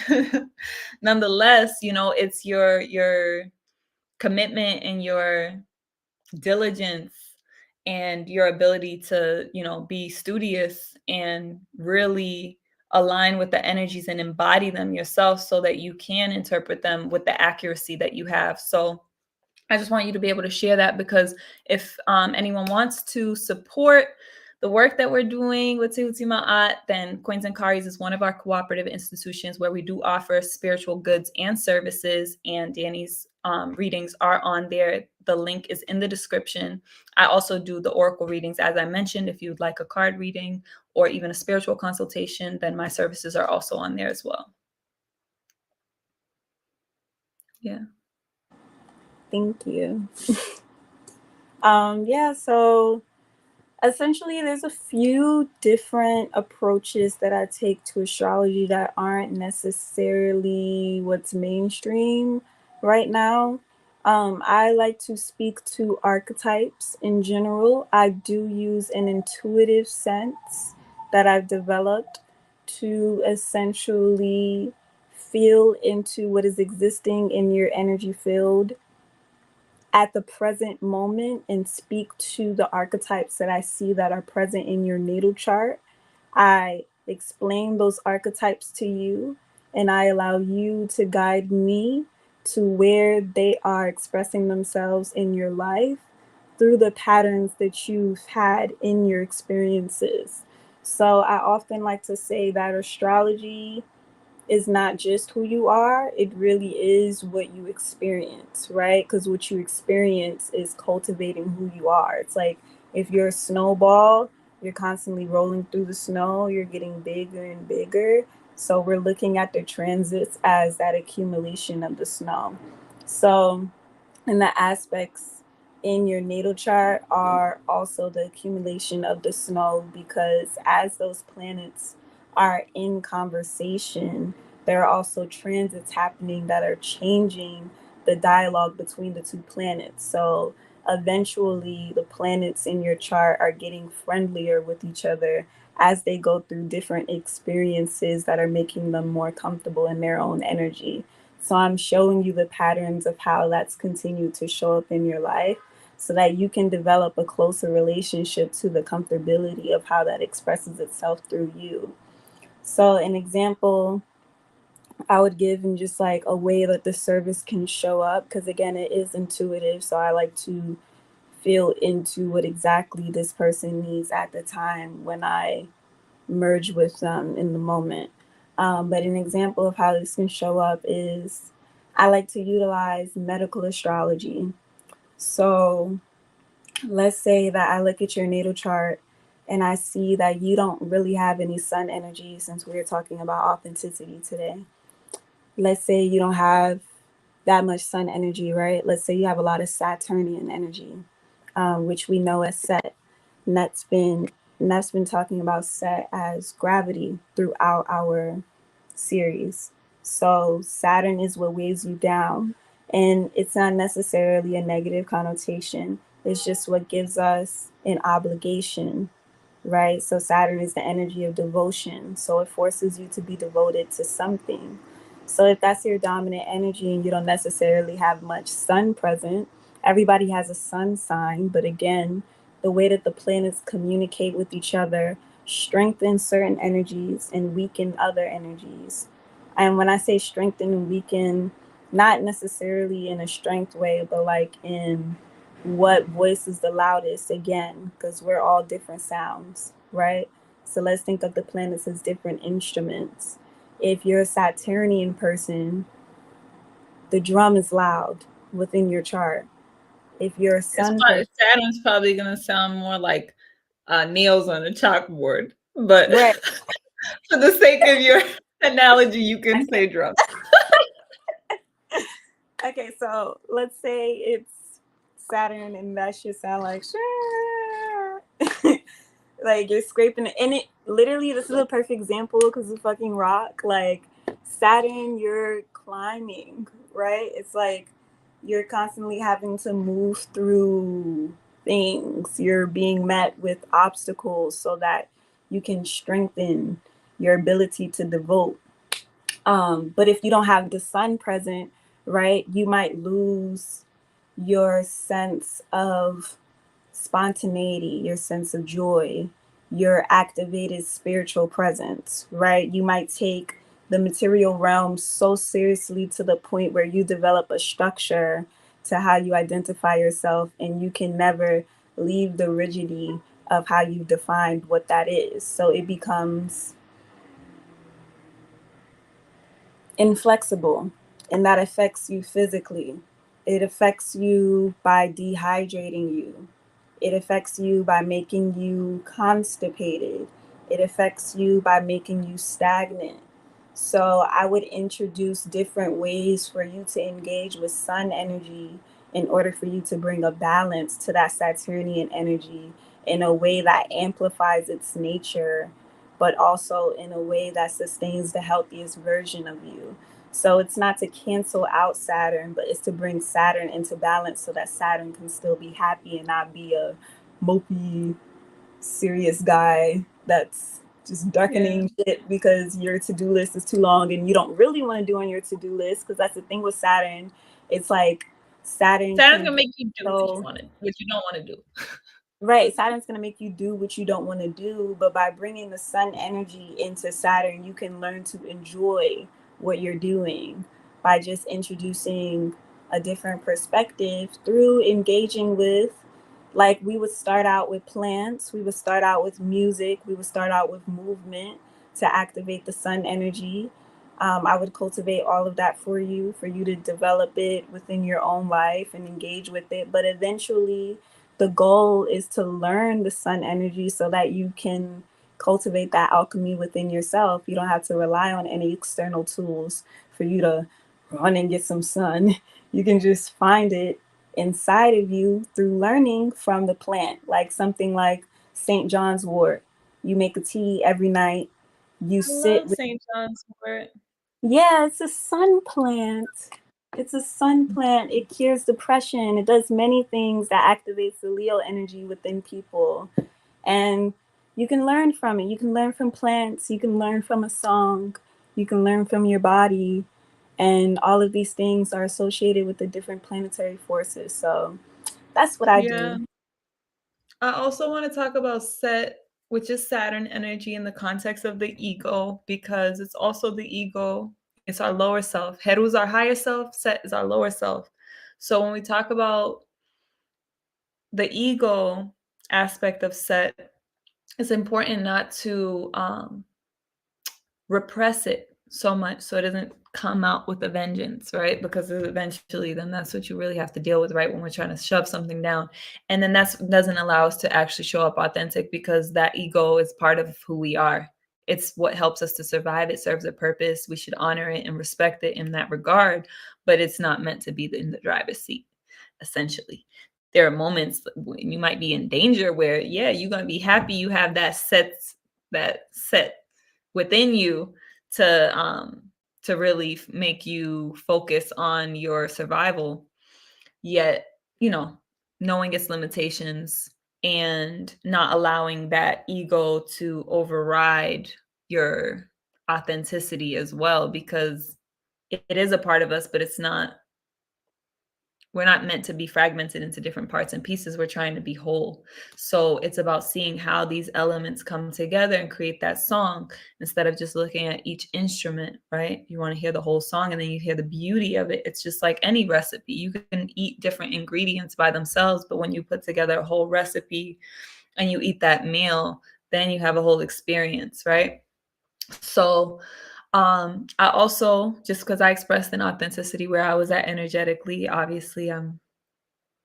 [SPEAKER 1] nonetheless, it's your commitment and your diligence and your ability to be studious and really align with the energies and embody them yourself so that you can interpret them with the accuracy that you have. So I just want you to be able to share that, because if anyone wants to support the work that we're doing with Tehuti Ma'at, then Coins and Karis is one of our cooperative institutions where we do offer spiritual goods and services, and Danny's readings are on there. The link is in the description. I also do the oracle readings, as I mentioned. If you'd like a card reading or even a spiritual consultation, then my services are also on there as well. Yeah.
[SPEAKER 2] Thank you. Yeah, so essentially there's a few different approaches that I take to astrology that aren't necessarily what's mainstream right now. I like to speak to archetypes in general. I do use an intuitive sense that I've developed to essentially feel into what is existing in your energy field at the present moment and speak to the archetypes that I see that are present in your natal chart. I explain those archetypes to you, and I allow you to guide me to where they are expressing themselves in your life through the patterns that you've had in your experiences. So I often like to say that astrology is not just who you are, it really is what you experience, right? Because what you experience is cultivating who you are. It's like if you're a snowball, you're constantly rolling through the snow, you're getting bigger and bigger. So we're looking at the transits as that accumulation of the snow. So, and the aspects in your natal chart are also the accumulation of the snow, because as those planets are in conversation, there are also transits happening that are changing the dialogue between the two planets. So eventually, the planets in your chart are getting friendlier with each other as they go through different experiences that are making them more comfortable in their own energy. So I'm showing you the patterns of how that's continued to show up in your life so that you can develop a closer relationship to the comfortability of how that expresses itself through you. So an example I would give in just like a way that the service can show up, because again, it is intuitive. So I like to feel into what exactly this person needs at the time when I merge with them in the moment. But an example of how this can show up is I like to utilize medical astrology. So let's say that I look at your natal chart and I see that you don't really have any sun energy, since we're talking about authenticity today. Let's say you don't have that much sun energy, right? Let's say you have a lot of Saturnian energy, which we know as Set. And that's been talking about Set as gravity throughout our series. So Saturn is what weighs you down, and it's not necessarily a negative connotation. It's just what gives us an obligation, right? So Saturn is the energy of devotion. So it forces you to be devoted to something. So if that's your dominant energy and you don't necessarily have much sun present, everybody has a sun sign. But again, the way that the planets communicate with each other strengthen certain energies and weaken other energies. And when I say strengthen and weaken, not necessarily in a strength way, but like in what voice is the loudest again, because we're all different sounds, right? So let's think of the planets as different instruments. If you're a Saturnian person, the drum is loud within your chart. If you're a sun person,
[SPEAKER 1] Saturn's probably gonna sound more like nails on a chalkboard, but
[SPEAKER 2] right?
[SPEAKER 1] for the sake of your analogy, you can say drum.
[SPEAKER 2] Okay, so let's say it's Saturn and that should sound like like you're scraping it. And it literally, this is a perfect example because of fucking rock. Like Saturn, you're climbing, right? It's like you're constantly having to move through things. You're being met with obstacles so that you can strengthen your ability to devote. But if you don't have the sun present, right, you might lose your sense of spontaneity, your sense of joy, your activated spiritual presence, right? You might take the material realm so seriously to the point where you develop a structure to how you identify yourself, and you can never leave the rigidity of how you defined what that is. So it becomes inflexible, and that affects you physically. It affects you by dehydrating you. It affects you by making you constipated. It affects you by making you stagnant. So I would introduce different ways for you to engage with sun energy in order for you to bring a balance to that Saturnian energy in a way that amplifies its nature, but also in a way that sustains the healthiest version of you. So it's not to cancel out Saturn, but it's to bring Saturn into balance so that Saturn can still be happy and not be a mopey, serious guy that's just darkening shit because your to-do list is too long and you don't really want to do on your to-do list. Because that's the thing with Saturn. It's like Saturn
[SPEAKER 1] Saturn's
[SPEAKER 2] can
[SPEAKER 1] gonna make you do
[SPEAKER 2] so
[SPEAKER 1] what you don't want to do.
[SPEAKER 2] right, Saturn's going to make you do what you don't want to do, but by bringing the sun energy into Saturn, you can learn to enjoy what you're doing by just introducing a different perspective through engaging with, like, we would start out with plants, we would start out with music, we would start out with movement to activate the sun energy. I would cultivate all of that for you to develop it within your own life and engage with it. But eventually, the goal is to learn the sun energy so that you can cultivate that alchemy within yourself. You don't have to rely on any external tools for you to run and get some sun. You can just find it inside of you through learning from the plant, like something like St. John's wort. You make a tea every night. You
[SPEAKER 1] I
[SPEAKER 2] sit
[SPEAKER 1] love
[SPEAKER 2] with,
[SPEAKER 1] St. John's wort.
[SPEAKER 2] yeah, it's a sun plant. It's a sun plant. It cures depression. It does many things that activates the Leo energy within people. And you can learn from it. You can learn from plants. You can learn from a song. You can learn from your body. And all of these things are associated with the different planetary forces. So that's what I
[SPEAKER 1] Yeah.
[SPEAKER 2] do.
[SPEAKER 1] I also want to talk about Set, which is Saturn energy in the context of the ego, because it's also the ego. It's our lower self. Heru is our higher self. Set is our lower self. So when we talk about the ego aspect of Set, it's important not to repress it so much so it doesn't come out with a vengeance, right? Because eventually then that's what you really have to deal with, right? When we're trying to shove something down. And then that doesn't allow us to actually show up authentic because that ego is part of who we are. It's what helps us to survive. It serves a purpose. We should honor it and respect it in that regard, but it's not meant to be in the driver's seat, essentially. There are moments when you might be in danger where, yeah, you're going to be happy you have that set within you to really make you focus on your survival, yet knowing its limitations and not allowing that ego to override your authenticity as well, because it is a part of us, but it's not we're not meant to be fragmented into different parts and pieces. We're trying to be whole. So it's about seeing how these elements come together and create that song instead of just looking at each instrument, right? You want to hear the whole song and then you hear the beauty of it. It's just like any recipe. You can eat different ingredients by themselves, but when you put together a whole recipe and you eat that meal, then you have a whole experience, right? So I also, just because I expressed an authenticity where I was at energetically, obviously I'm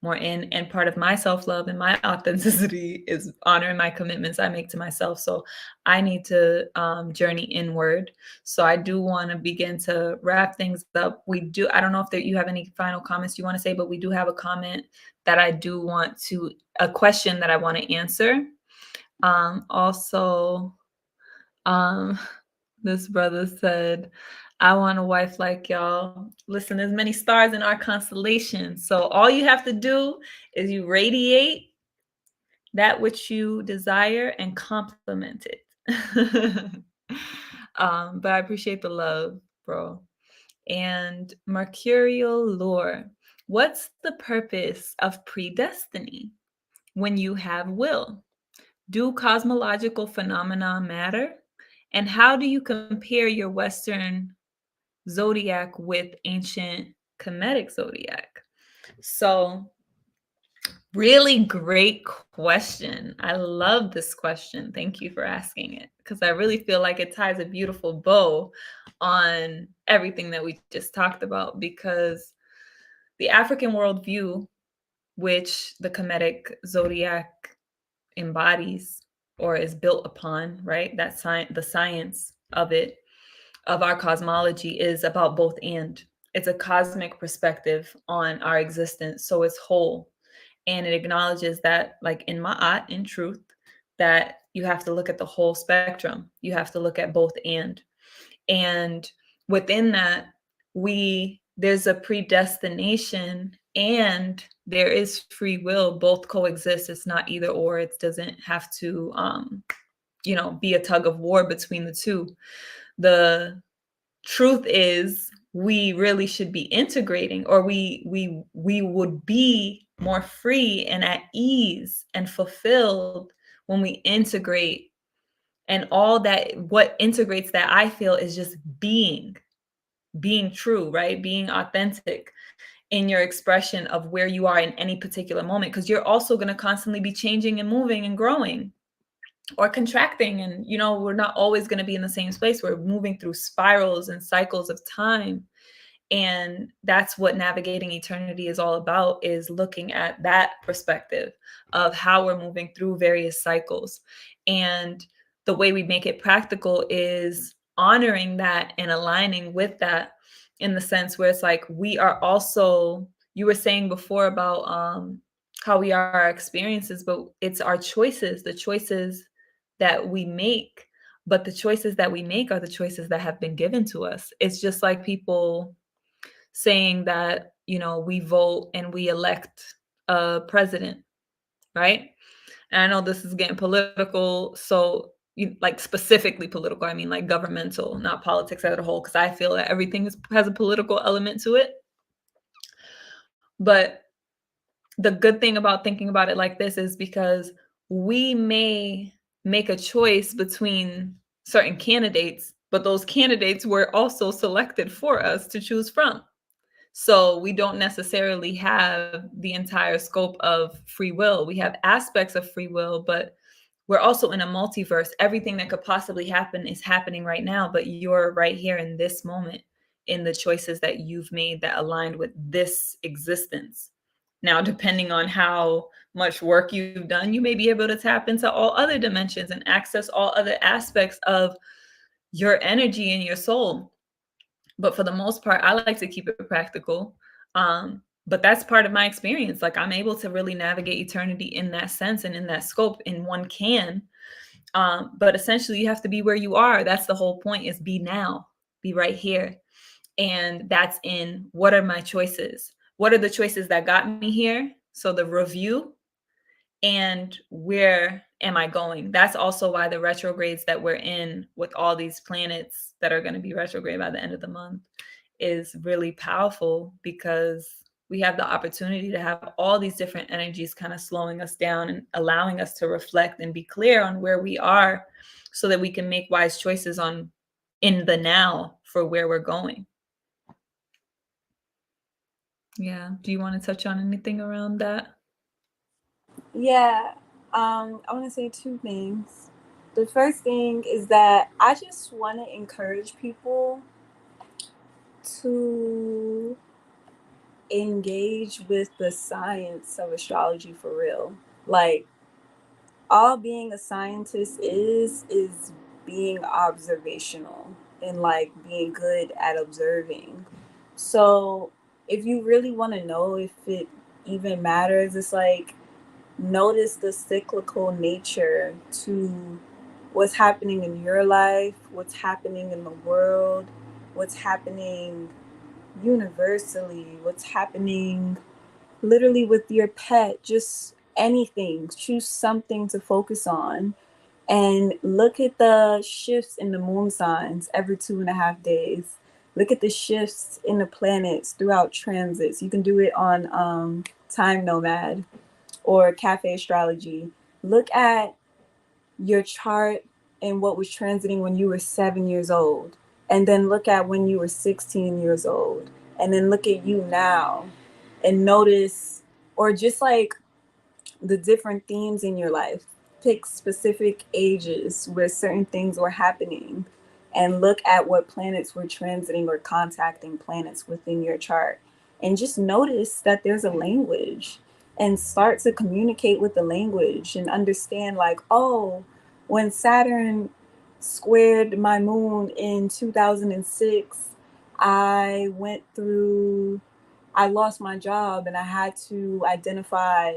[SPEAKER 1] more in, and part of my self-love and my authenticity is honoring my commitments I make to myself. So I need to journey inward. So I do want to begin to wrap things up. We do, I don't know if you have any final comments you want to say, but we do have a comment that I do want to, a question that I want to answer. Also, um, this brother said, I want a wife like y'all. Listen, there's many stars in our constellation. So all you have to do is you radiate that which you desire and complement it. But I appreciate the love, bro. And Mercurial lore. What's the purpose of predestiny when you have will? Do cosmological phenomena matter? And how do you compare your Western zodiac with ancient Kemetic zodiac? So, really great question. I love this question. Thank you for asking it because I really feel like it ties a beautiful bow on everything that we just talked about. Because the African worldview, which the Kemetic zodiac embodies or is built upon, right? That science, the science of it, of our cosmology, is about both and. It's a cosmic perspective on our existence. So it's whole. And it acknowledges that, like in Ma'at, in truth, that you have to look at the whole spectrum. You have to look at both and. And within that, there's a predestination and there is free will. Both coexist. It's not either or. It doesn't have to be a tug of war between the two. The truth is we really should be integrating, or we would be more free and at ease and fulfilled when we integrate. And all that, what integrates that, I feel, is just being true, right? Being authentic in your expression of where you are in any particular moment, because you're also going to constantly be changing and moving and growing or contracting. And we're not always going to be in the same space. We're moving through spirals and cycles of time. And that's what navigating eternity is all about, is looking at that perspective of how we're moving through various cycles. And the way we make it practical is honoring that and aligning with that, in the sense where it's like we are also, you were saying before about how we are our experiences, but it's our choices, the choices that we make. But the choices that we make are the choices that have been given to us. It's just like people saying that, we vote and we elect a president, right? And I know this is getting political. So, like specifically political, I mean like governmental, not politics as a whole, because I feel that everything has a political element to it. But the good thing about thinking about it like this is because we may make a choice between certain candidates, but those candidates were also selected for us to choose from. So we don't necessarily have the entire scope of free will. We have aspects of free will, but we're also in a multiverse. Everything that could possibly happen is happening right now, but you're right here in this moment, in the choices that you've made that aligned with this existence. Now, depending on how much work you've done, you may be able to tap into all other dimensions and access all other aspects of your energy and your soul. But for the most part, I like to keep it practical. But that's part of my experience. Like, I'm able to really navigate eternity in that sense and in that scope, and one can. But essentially, you have to be where you are. That's the whole point, is be now, be right here. And that's in, what are my choices? What are the choices that got me here? So the review, and where am I going? That's also why the retrogrades that we're in, with all these planets that are going to be retrograde by the end of the month, is really powerful, because we have the opportunity to have all these different energies kind of slowing us down and allowing us to reflect and be clear on where we are so that we can make wise choices on in the now for where we're going. Yeah. Do you want to touch on anything around that?
[SPEAKER 2] Yeah, I want to say two things. The first thing is that I just want to encourage people to engage with the science of astrology for real. Like, all being a scientist is being observational and like being good at observing. So if you really want to know if it even matters, it's like notice the cyclical nature to what's happening in your life, what's happening in the world, what's happening universally, what's happening literally with your pet, just anything. Choose something to focus on and look at the shifts in the moon signs every 2.5 days. Look at the shifts in the planets throughout transits. You can do it on Time Nomad or Cafe Astrology. Look at your chart and what was transiting when you were 7 years old, and then look at when you were 16 years old, and then look at you now and notice, or just like the different themes in your life. Pick specific ages where certain things were happening and look at what planets were transiting or contacting planets within your chart. And just notice that there's a language and start to communicate with the language and understand, like, oh, when Saturn squared my moon in 2006, I went through I lost my job and I had to identify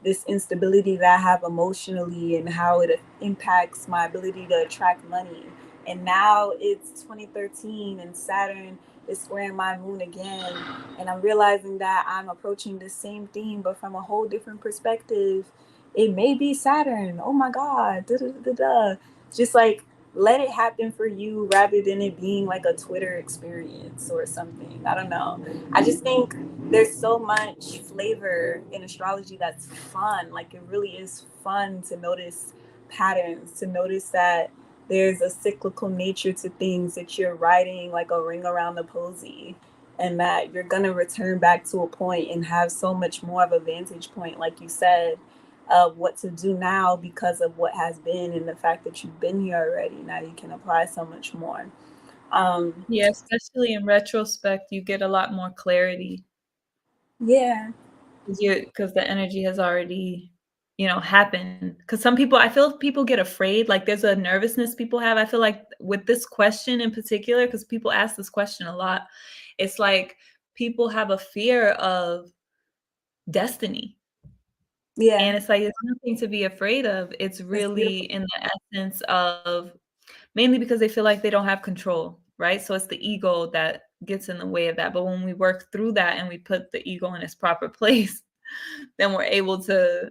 [SPEAKER 2] this instability that I have emotionally and how it impacts my ability to attract money. And now it's 2013 and Saturn is squaring my moon again. And I'm realizing that I'm approaching the same theme, but from a whole different perspective. It may be Saturn. Oh my God. Da, da, da, da. Just like let it happen for you rather than it being like a Twitter experience or something. I don't know. I just think there's so much flavor in astrology that's fun. Like it really is fun to notice patterns, to notice that there's a cyclical nature to things, that you're riding like a ring around the posy, and that you're gonna return back to a point and have so much more of a vantage point, like you said, of what to do now because of what has been and the fact that you've been here already. Now you can apply so much more. Um,
[SPEAKER 1] Yeah, especially in retrospect, you get a lot more clarity
[SPEAKER 2] yeah,
[SPEAKER 1] because the energy has already, happened. Because some people, I feel people get afraid. Like there's a nervousness people have. I feel like with this question in particular, because people ask this question a lot, it's like people have a fear of destiny.
[SPEAKER 2] yeah,
[SPEAKER 1] And it's like, it's nothing to be afraid of. It's
[SPEAKER 2] it's
[SPEAKER 1] really
[SPEAKER 2] beautiful.
[SPEAKER 1] in the essence of mainly because they feel like they don't have control, right? So it's the ego that gets in the way of that. But when we work through that and we put the ego in its proper place, then we're able to,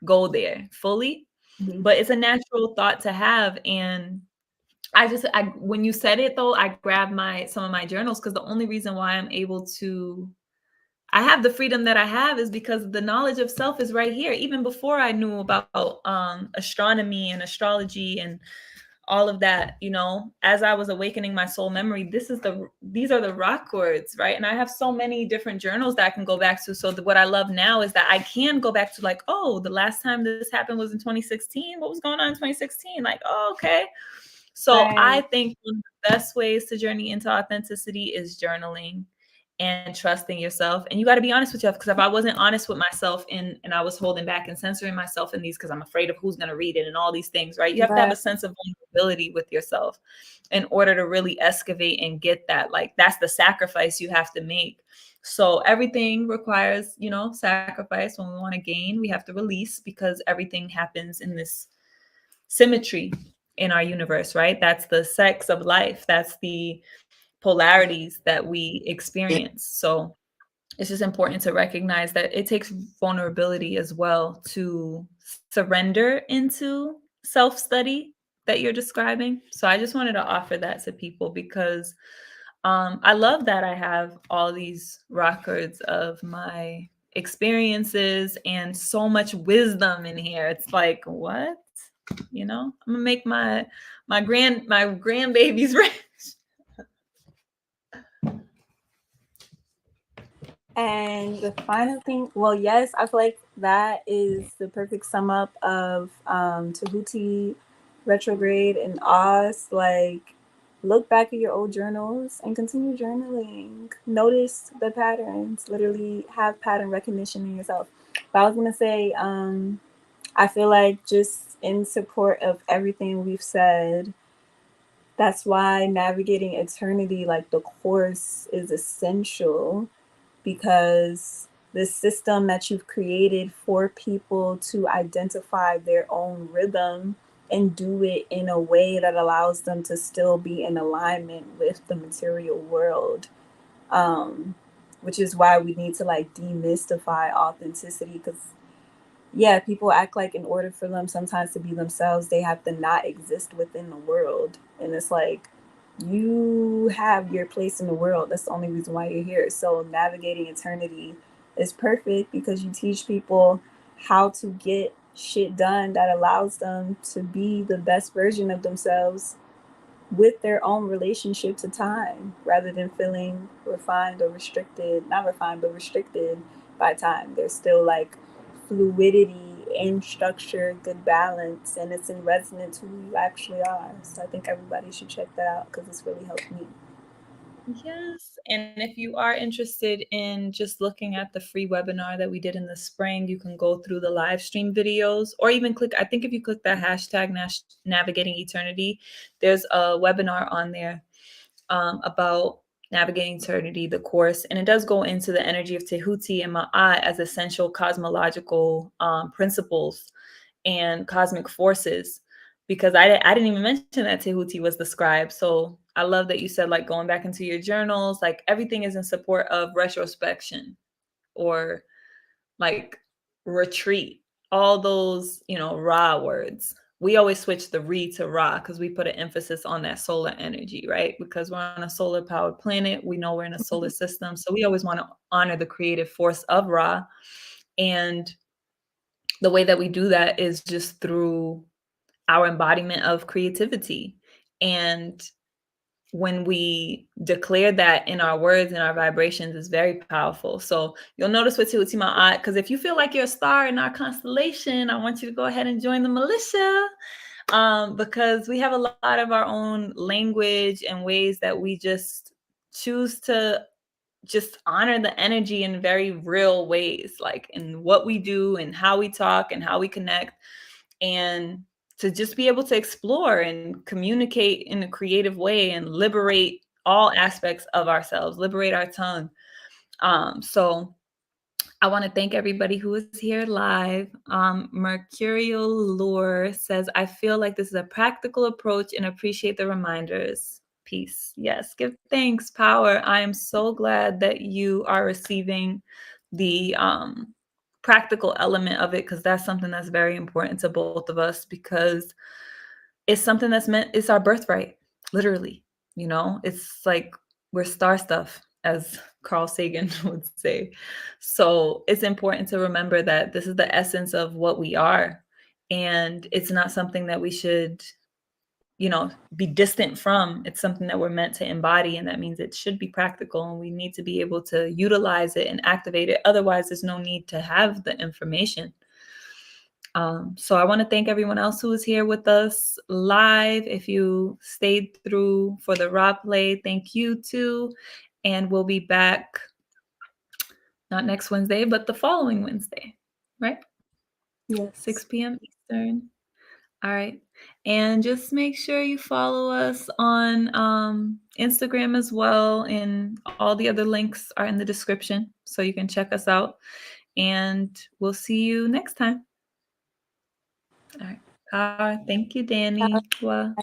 [SPEAKER 1] go there fully.
[SPEAKER 2] Mhm.
[SPEAKER 1] But it's a natural thought to have. And when you said it though, I grabbed some of my journals because the only reason why I have the freedom that I have is because the knowledge of self is right here. Even before I knew about astronomy and astrology and all of that, as I was awakening my soul memory, these are the rock chords, right? And I have so many different journals that I can go back to. So what I love now is that I can go back to like, oh, the last time this happened was in 2016. What was going on in 2016? Like, oh, okay. So I
[SPEAKER 2] Right,
[SPEAKER 1] think one of the best ways to journey into authenticity is journaling and trusting yourself. And you got to be honest with yourself, because if I wasn't honest with myself and I was holding back and censoring myself in these because I'm afraid of who's going to read it and all these things, right? You have to have
[SPEAKER 2] right,
[SPEAKER 1] a sense of vulnerability with yourself in order to really excavate and get that. Like that's the sacrifice you have to make. So everything requires, sacrifice. When we want to gain, we have to release because everything happens in this symmetry in our universe, right? That's the sex of life. That's the polarities that we experience. So it's just important to recognize that it takes vulnerability as well to surrender into self study that you're describing. So I just wanted to offer that to people because I love that I have all these records of my experiences and so much wisdom in here. It's like, what? You know, I'm gonna make my grandbabies rich.
[SPEAKER 2] And the final thing, well, yes, I feel like that is the perfect sum up of Tahuti retrograde and Aust. Like, look back at your old journals and continue journaling. Notice the patterns. Literally have pattern recognition in yourself. But I was gonna say, I feel like just in support of everything we've said, that's why navigating eternity, like the course, is essential, because the system that you've created for people to identify their own rhythm and do it in a way that allows them to still be in alignment with the material world, um, which is why we need to like demystify authenticity, because yeah, people act like in order for them sometimes to be themselves, they have to not exist within the world. And it's like, you have your place in the world. That's the only reason why you're here. So navigating eternity is perfect because you teach people how to get shit done that allows them to be the best version of themselves with their own relationship to time, rather than feeling refined or restricted, not refined but restricted by time. There's still like fluidity in structure, good balance, and it's in resonance who you actually are. So I think everybody should check that out because it's really helped me.
[SPEAKER 1] Yes. And if you are interested in just looking at the free webinar that we did in the spring, you can go through the live stream videos or even click, I think if you click that hashtag navigating eternity, there's a webinar on there about navigating eternity, the course. And it does go into the energy of Tehuti and Ma'at as essential cosmological principles and cosmic forces, because I didn't even mention that Tehuti was the scribe. So I love that you said like going back into your journals, like everything is in support of retrospection or like retreat, all those, Ra words. We always switch the re to Ra because we put an emphasis on that solar energy, right? Because we're on a solar powered planet. We know we're in a solar system. So we always want to honor the creative force of Ra. And the way that we do that is just through our embodiment of creativity. And when we declare that in our words and our vibrations is very powerful. So you'll notice with Tiwati Ma'at, because if you feel like you're a star in our constellation, I want you to go ahead and join the militia, because we have a lot of our own language and ways that we just choose to just honor the energy in very real ways, like in what we do and how we talk and how we connect, and to just be able to explore and communicate in a creative way and liberate all aspects of ourselves, liberate our tongue. So I want to thank everybody who is here live. Mercurial Lure says, I feel like this is a practical approach and appreciate the reminders. Peace. Yes, give thanks, power. I am so glad that you are receiving the practical element of it, because that's something that's very important to both of us, because it's something that's meant, it's our birthright, literally. It's like we're star stuff, as Carl Sagan would say. So it's important to remember that this is the essence of what we are. And it's not something that we should, be distant from. It's something that we're meant to embody. And that means it should be practical. And we need to be able to utilize it and activate it. Otherwise, there's no need to have the information. So I want to thank everyone else who was here with us live. If you stayed through for the raw play, thank you too. And we'll be back not next Wednesday, but the following Wednesday, right?
[SPEAKER 2] Yes.
[SPEAKER 1] 6 p.m. Eastern. All right. And just make sure you follow us on Instagram as well. And all the other links are in the description, so you can check us out. And we'll see you next time. All right. Thank you, Danny. Well.